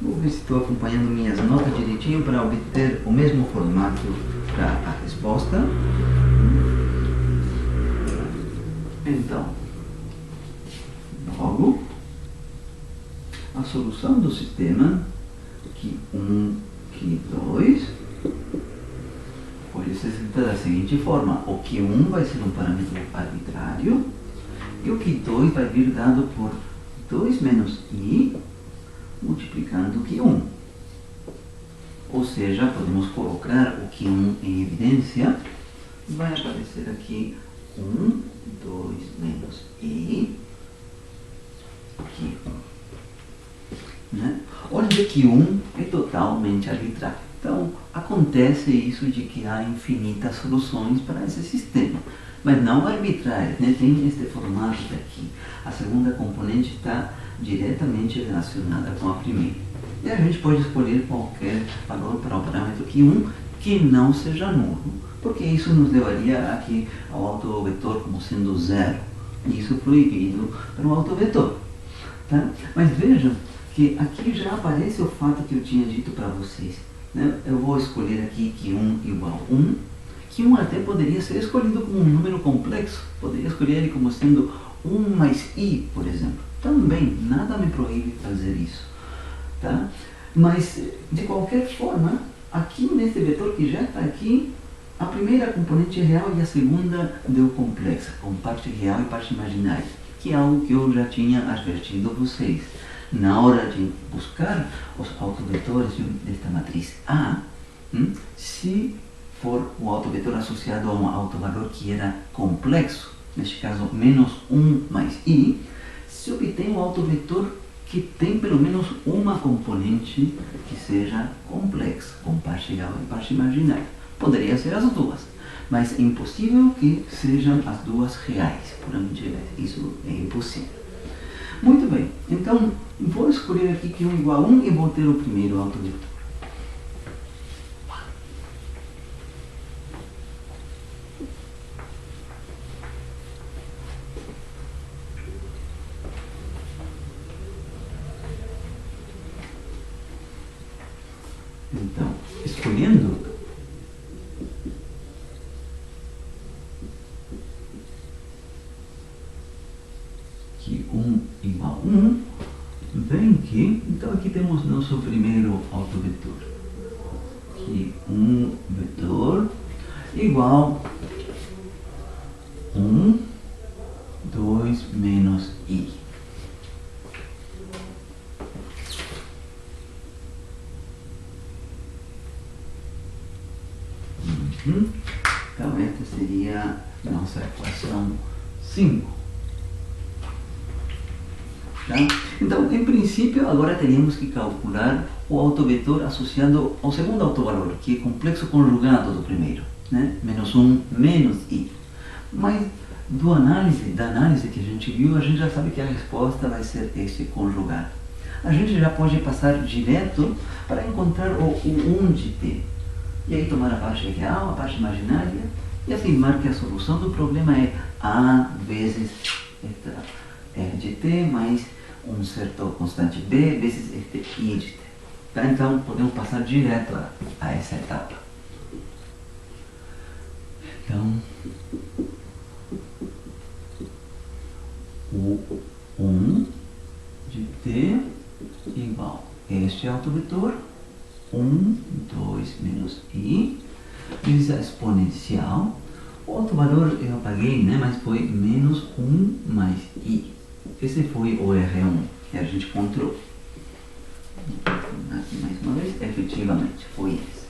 Vou ver se estou acompanhando minhas notas direitinho para obter o mesmo formato para a resposta. Então, logo, a solução do sistema Q1, Q2 pode ser escrita da seguinte forma: o Q1 vai ser um parâmetro arbitrário e o Q2 vai vir dado por 2 menos i multiplicando o Q1. Ou seja, podemos colocar o Q1 em evidência. Vai aparecer aqui 1, 2 menos i Q1. Né? Onde Q1 é totalmente arbitrário. Então, acontece isso de que há infinitas soluções para esse sistema, mas não arbitrárias, né? Tem este formato daqui. A segunda componente está diretamente relacionada com a primeira. E a gente pode escolher qualquer valor para o parâmetro Q1 que não seja nulo, porque isso nos levaria aqui ao autovetor como sendo zero. E isso é proibido para um autovetor. Tá? Mas vejam que aqui já aparece o fato que eu tinha dito para vocês. Né? Eu vou escolher aqui Q1 igual 1. Q1 até poderia ser escolhido como um número complexo. Poderia escolher ele como sendo 1 mais i, por exemplo. Também, nada me proíbe fazer isso. Tá? Mas, de qualquer forma, aqui nesse vetor que já está aqui, a primeira componente é real e a segunda deu complexa, com parte real e parte imaginária, que é algo que eu já tinha advertido vocês. Na hora de buscar os autovetores desta matriz A, se for o autovetor associado a um autovalor que era complexo, neste caso menos 1 mais i, se obtém um autovetor que tem pelo menos uma componente que seja complexa, com parte real e parte imaginária. Poderia ser as duas, mas é impossível que sejam as duas reais, puramente isso é impossível. Muito bem, então vou escolher aqui Q1 igual a 1 e vou ter o primeiro autovetor. Então, escolhendo Q1 igual a 1, vem que, então aqui temos nosso primeiro autovetor. Q1 vetor igual 1, 2 menos i. Então, esta seria nossa equação 5. Tá? Então, em princípio, agora teríamos que calcular o autovetor associado ao segundo autovalor, que é complexo conjugado do primeiro, né? Menos 1 menos i. Mas da análise que a gente viu, a gente já sabe que a resposta vai ser este conjugado. A gente já pode passar direto para encontrar o 1 de t. E aí tomar a parte real, a parte imaginária, e afirmar que a solução do problema é A vezes esta R de t mais um certo constante B vezes este I de t. Tá? Então, podemos passar direto a essa etapa. Então, o 1 de t igual a este autovetor, 1, 2 menos i, vezes a exponencial. O outro valor eu apaguei, né? Mas foi menos 1 mais i. Esse foi o R1 que a gente encontrou. Aqui mais uma vez, efetivamente, foi esse.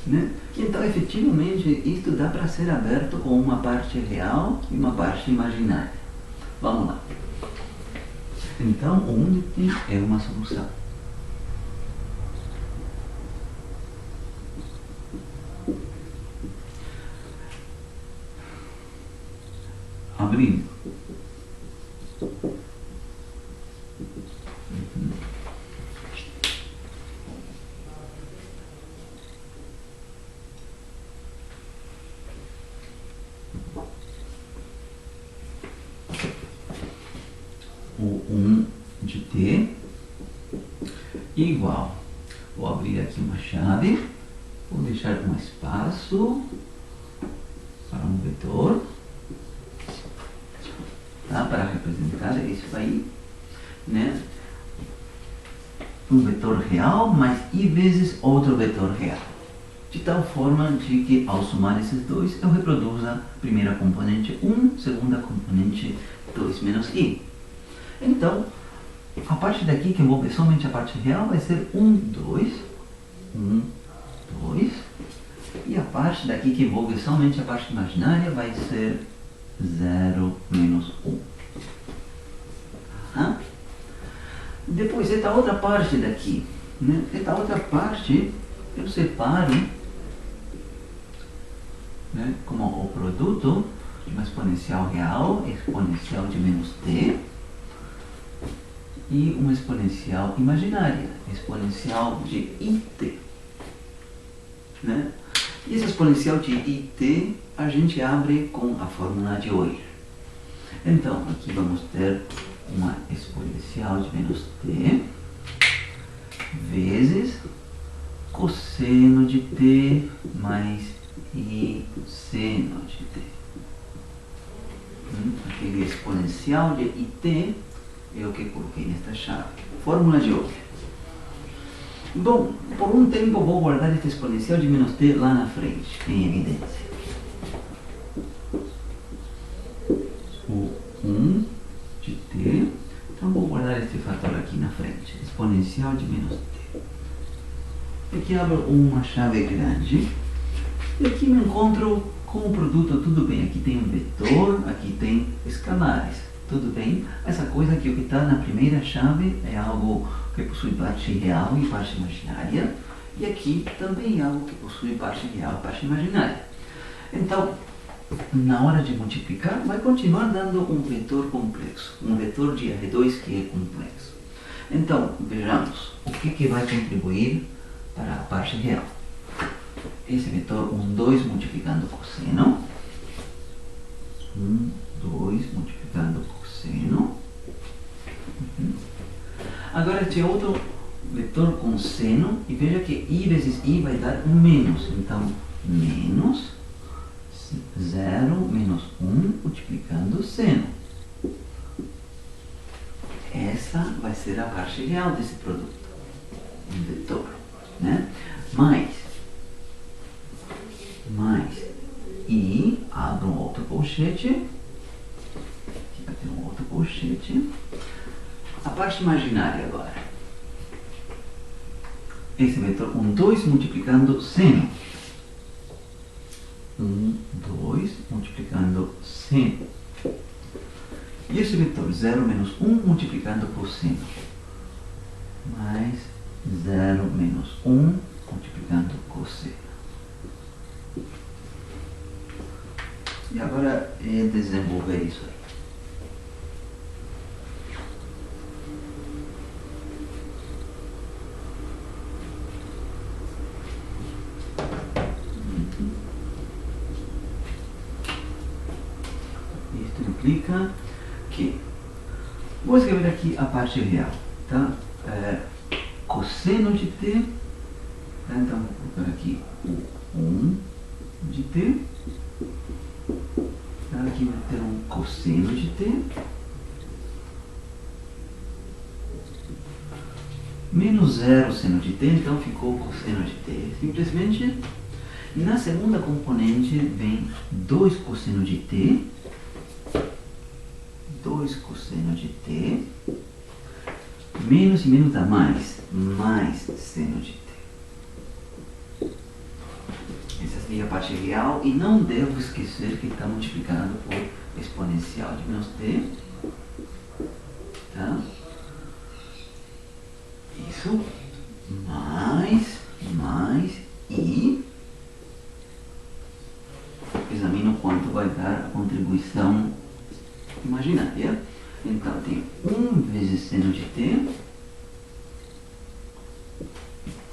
Né? Então, efetivamente, isto dá para ser aberto com uma parte real e uma parte imaginária. Vamos lá. Então, o 1 de t é uma solução. abrindo. O 1 de t igual, vou abrir aqui uma chave, vou deixar um espaço para um vetor, tá? Para representar isso aí, né? Um vetor real mais i vezes outro vetor real, de tal forma de que ao somar esses dois eu reproduza a primeira componente 1, segunda componente 2 menos i. Então, a parte daqui que envolve somente a parte real vai ser 1, 2, 1, 2. E a parte daqui que envolve somente a parte imaginária vai ser 0 menos 1. Tá? Depois, esta outra parte daqui, né? Esta outra parte eu separo, né, como o produto de uma exponencial real, exponencial de menos t, e uma exponencial imaginária, exponencial de it. Né? E essa exponencial de it a gente abre com a fórmula de Euler. Então, aqui vamos ter uma exponencial de menos t vezes cosseno de t mais i seno de t. Aquele exponencial de it é o que coloquei nesta chave. Fórmula de Euler. Bom, por um tempo vou guardar esta exponencial de menos t lá na frente, em evidência. O 1 de t, então vou guardar este fator aqui na frente, exponencial de menos t. Aqui abro uma chave grande, e aqui me encontro com o produto, tudo bem, aqui tem um vetor, aqui tem escalares. Tudo bem, essa coisa que o que está na primeira chave é algo que possui parte real e parte imaginária, e aqui também é algo que possui parte real e parte imaginária. Então, na hora de multiplicar, vai continuar dando um vetor complexo, um vetor de R2 que é complexo. Então, vejamos o que vai contribuir para a parte real. Esse vetor 1, 2 multiplicando cosseno, 1, 2 multiplicando cosseno. Agora tem outro vetor com seno, e veja que i vezes i vai dar um menos. Então, menos 0 menos 1 multiplicando seno. Essa vai ser a parte real desse produto, um vetor, né? Mais i, abro um outro colchete, aqui vai ter um outro colchete. A parte imaginária agora. Esse vetor 1, 2 multiplicando seno. 1, 2 multiplicando seno. E esse vetor 0 menos 1 multiplicando cosseno. Mais 0 menos 1 multiplicando cosseno. E agora é desenvolver isso aí. Isto implica que, vou escrever aqui a parte real, tá? Cosseno de t, tá? Então vou colocar aqui o 1 de t, tá? Aqui vai ter um cosseno de t, menos 0 seno de t, então ficou cosseno de t. Simplesmente, na segunda componente vem 2 cosseno de t, 2 cosseno de t, menos e menos dá mais seno de t. Essa seria a parte real, e não devo esquecer que está multiplicado por exponencial de menos t, tá? Isso, mais i, examino quanto vai dar a contribuição imaginária. Então tem 1 vezes seno de t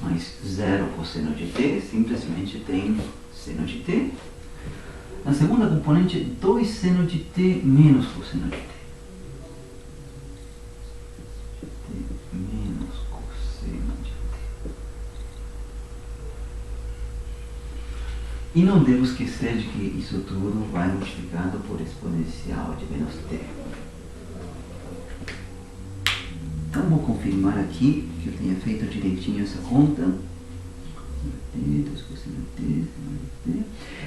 mais 0 cosseno de t, simplesmente tem seno de t. Na segunda componente, 2 seno de t menos cosseno de t. Menos cosseno de t. E não devo esquecer de que isso tudo vai multiplicado por exponencial de menos t. Então vou confirmar aqui que eu tenha feito direitinho essa conta.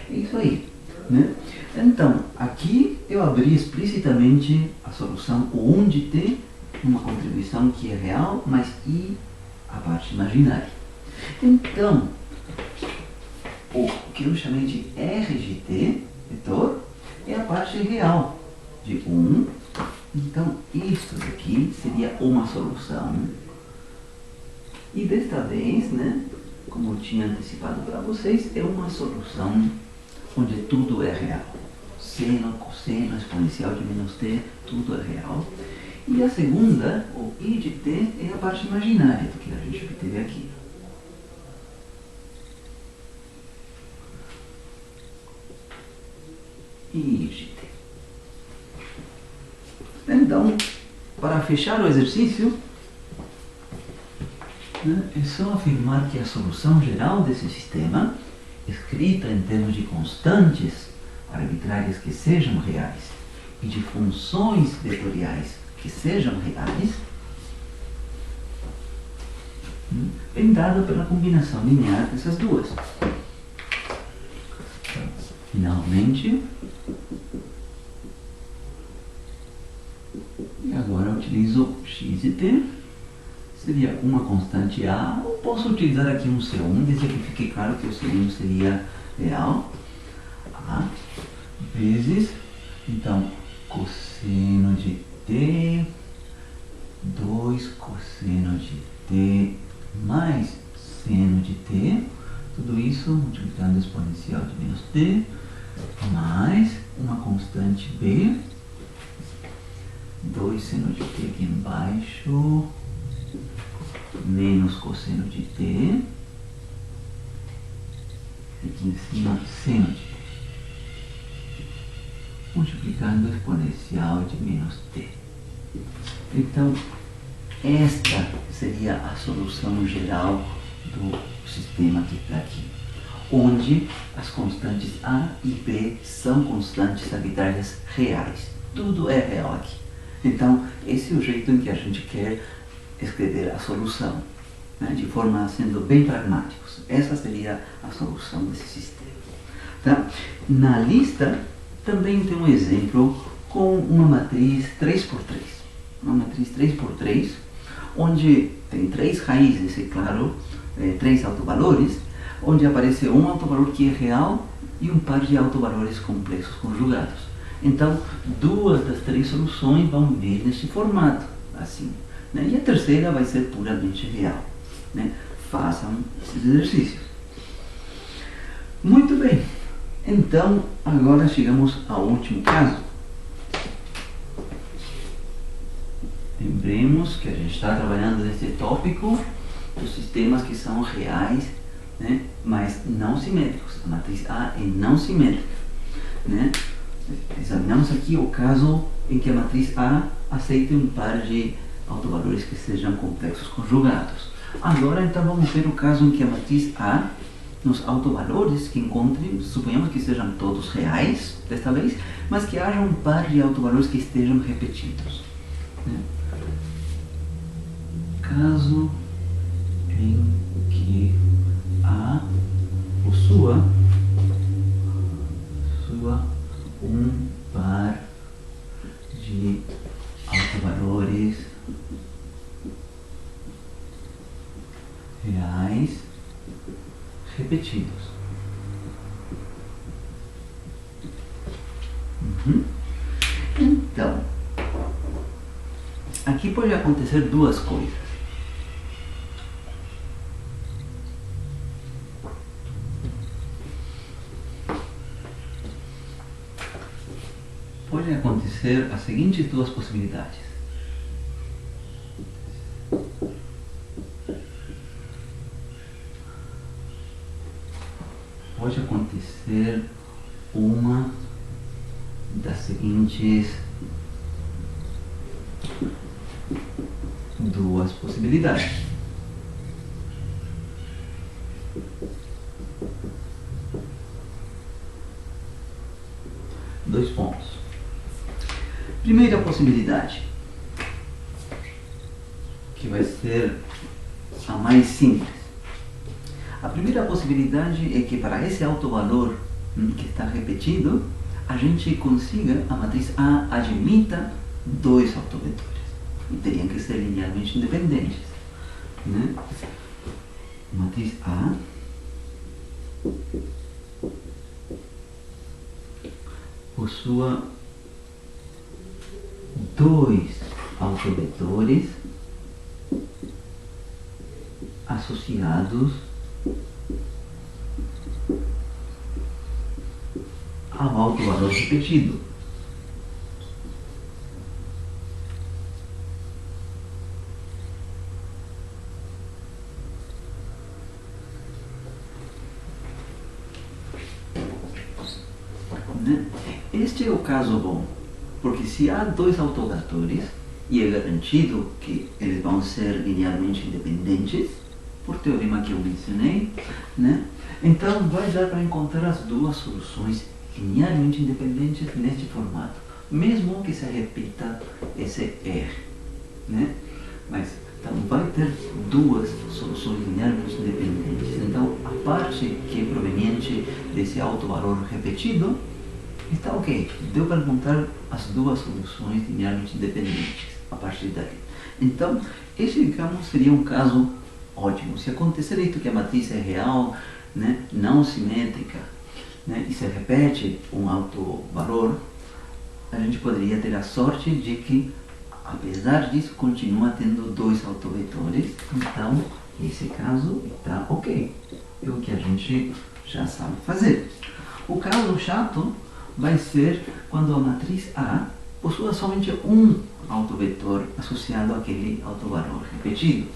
É isso aí, né? Então, aqui eu abri explicitamente a solução o 1 de t, uma contribuição que é real, mas e a parte imaginária. Então, o que eu chamei de R de t, vetor, é a parte real de 1. Então, isso daqui seria uma solução. E desta vez, né, como eu tinha antecipado para vocês, é uma solução onde tudo é real. Seno, cosseno, exponencial de menos t, tudo é real. E a segunda, o I de t, é a parte imaginária do que a gente obteve aqui. I de t. Então, para fechar o exercício, né, é só afirmar que a solução geral desse sistema, escrita em termos de constantes arbitrárias que sejam reais e de funções vetoriais que sejam reais, vem dada pela combinação linear dessas duas. Finalmente, e agora eu utilizo x de t, seria uma constante A, ou posso utilizar aqui um C1, desde que fique claro que o C1 seria real, A, vezes, então, cosseno de t, 2 cosseno de t mais seno de t, tudo isso multiplicando o exponencial de menos t, mais uma constante b, 2 seno de t aqui embaixo, menos cosseno de t, aqui em cima seno de t, multiplicando o exponencial de menos t. Então, esta seria a solução geral do sistema que está aqui, onde as constantes A e B são constantes arbitrárias reais. Tudo é real aqui. Então, esse é o jeito em que a gente quer escrever a solução, né, de forma sendo bem pragmáticos. Essa seria a solução desse sistema. Tá? Na lista, também tem um exemplo com uma matriz 3x3. Uma matriz 3x3, onde tem 3 raízes, é claro, 3 autovalores, onde aparece um autovalor que é real e um par de autovalores complexos conjugados. Então, 2 das 3 soluções vão vir nesse formato, assim, né? E a terceira vai ser puramente real, né? Façam esses exercícios. Muito bem. Então, agora chegamos ao último caso. Lembremos que a gente está trabalhando nesse tópico dos sistemas que são reais, né, mas não simétricos. A matriz A é não simétrica, né? Examinamos aqui o caso em que a matriz A aceita um par de autovalores que sejam complexos conjugados. Agora, então, vamos ver o caso em que a matriz A, nos autovalores que encontre, suponhamos que sejam todos reais, desta vez, mas que haja um par de autovalores que estejam repetidos, né? Caso em que A possua um par de autovalores reais repetidos. Então, aqui pode acontecer duas coisas. podem acontecer as seguintes duas possibilidades. Pode acontecer uma das seguintes duas possibilidades. Dois pontos. Primeira possibilidade, que vai ser a mais simples. A primeira possibilidade é que para esse autovalor que está repetido, a gente consiga, a matriz A admita dois autovetores. E teriam que ser linearmente independentes. Né? Matriz A possua dois autovetores associados ao autovalor repetido. Este é o caso bom, porque se há dois autovetores e é garantido que eles vão ser linearmente independentes, por teorema que eu mencionei, né? Então vai dar para encontrar as duas soluções linearmente independentes neste formato, mesmo que se repita esse R. Né? Mas então vai ter duas soluções linearmente independentes. Então a parte que é proveniente desse autovalor repetido está ok, deu para encontrar as duas soluções linearmente independentes a partir daqui. Então, esse, digamos, seria um caso ótimo. Se acontecer isso, que a matriz é real, né, não simétrica, né, e se repete um autovalor, a gente poderia ter a sorte de que, apesar disso, continua tendo dois autovetores. Então, esse caso está ok. É o que a gente já sabe fazer. O caso chato vai ser quando a matriz A possua somente um autovetor associado àquele autovalor repetido.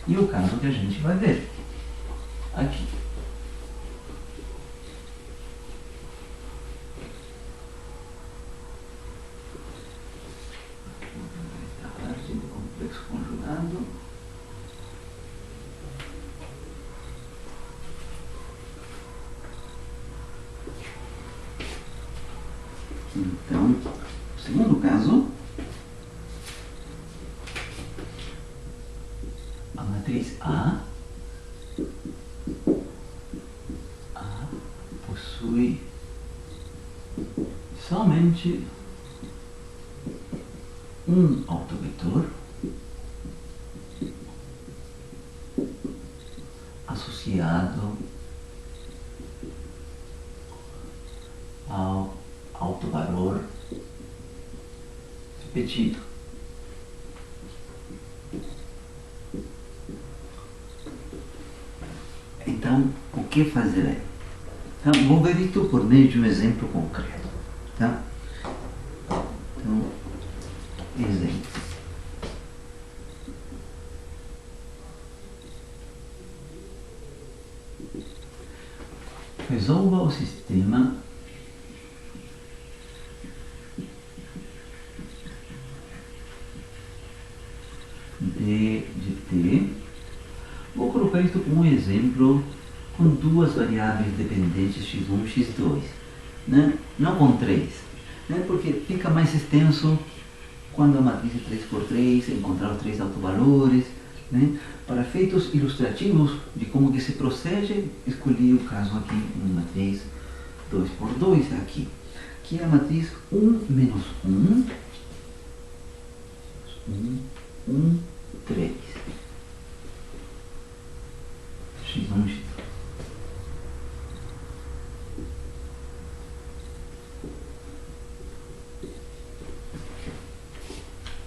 E o caso que a gente vai ver aqui. Esta parte do complexo conjugado. Então, o segundo caso, a matriz A possui somente um autovetor associado ao autovalor repetido. Então, o que fazer aí? Então, vou ver isso por meio de um exemplo concreto. Tá? Então, exemplo. Resolva o sistema D de T. Vou colocar isso como um exemplo com duas variáveis dependentes x1 e x2, né? Não com três, né? Porque fica mais extenso quando a matriz é 3x3, encontrar os três autovalores, né? Para efeitos ilustrativos de como que se procede, escolhi o caso aqui, uma matriz 2x2 aqui, que é a matriz 1 menos 1, 1, 3. x1, x2.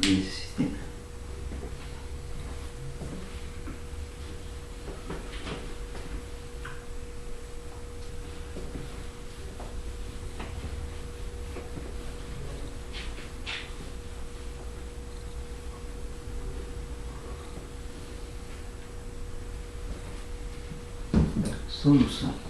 Esse sistema. solução.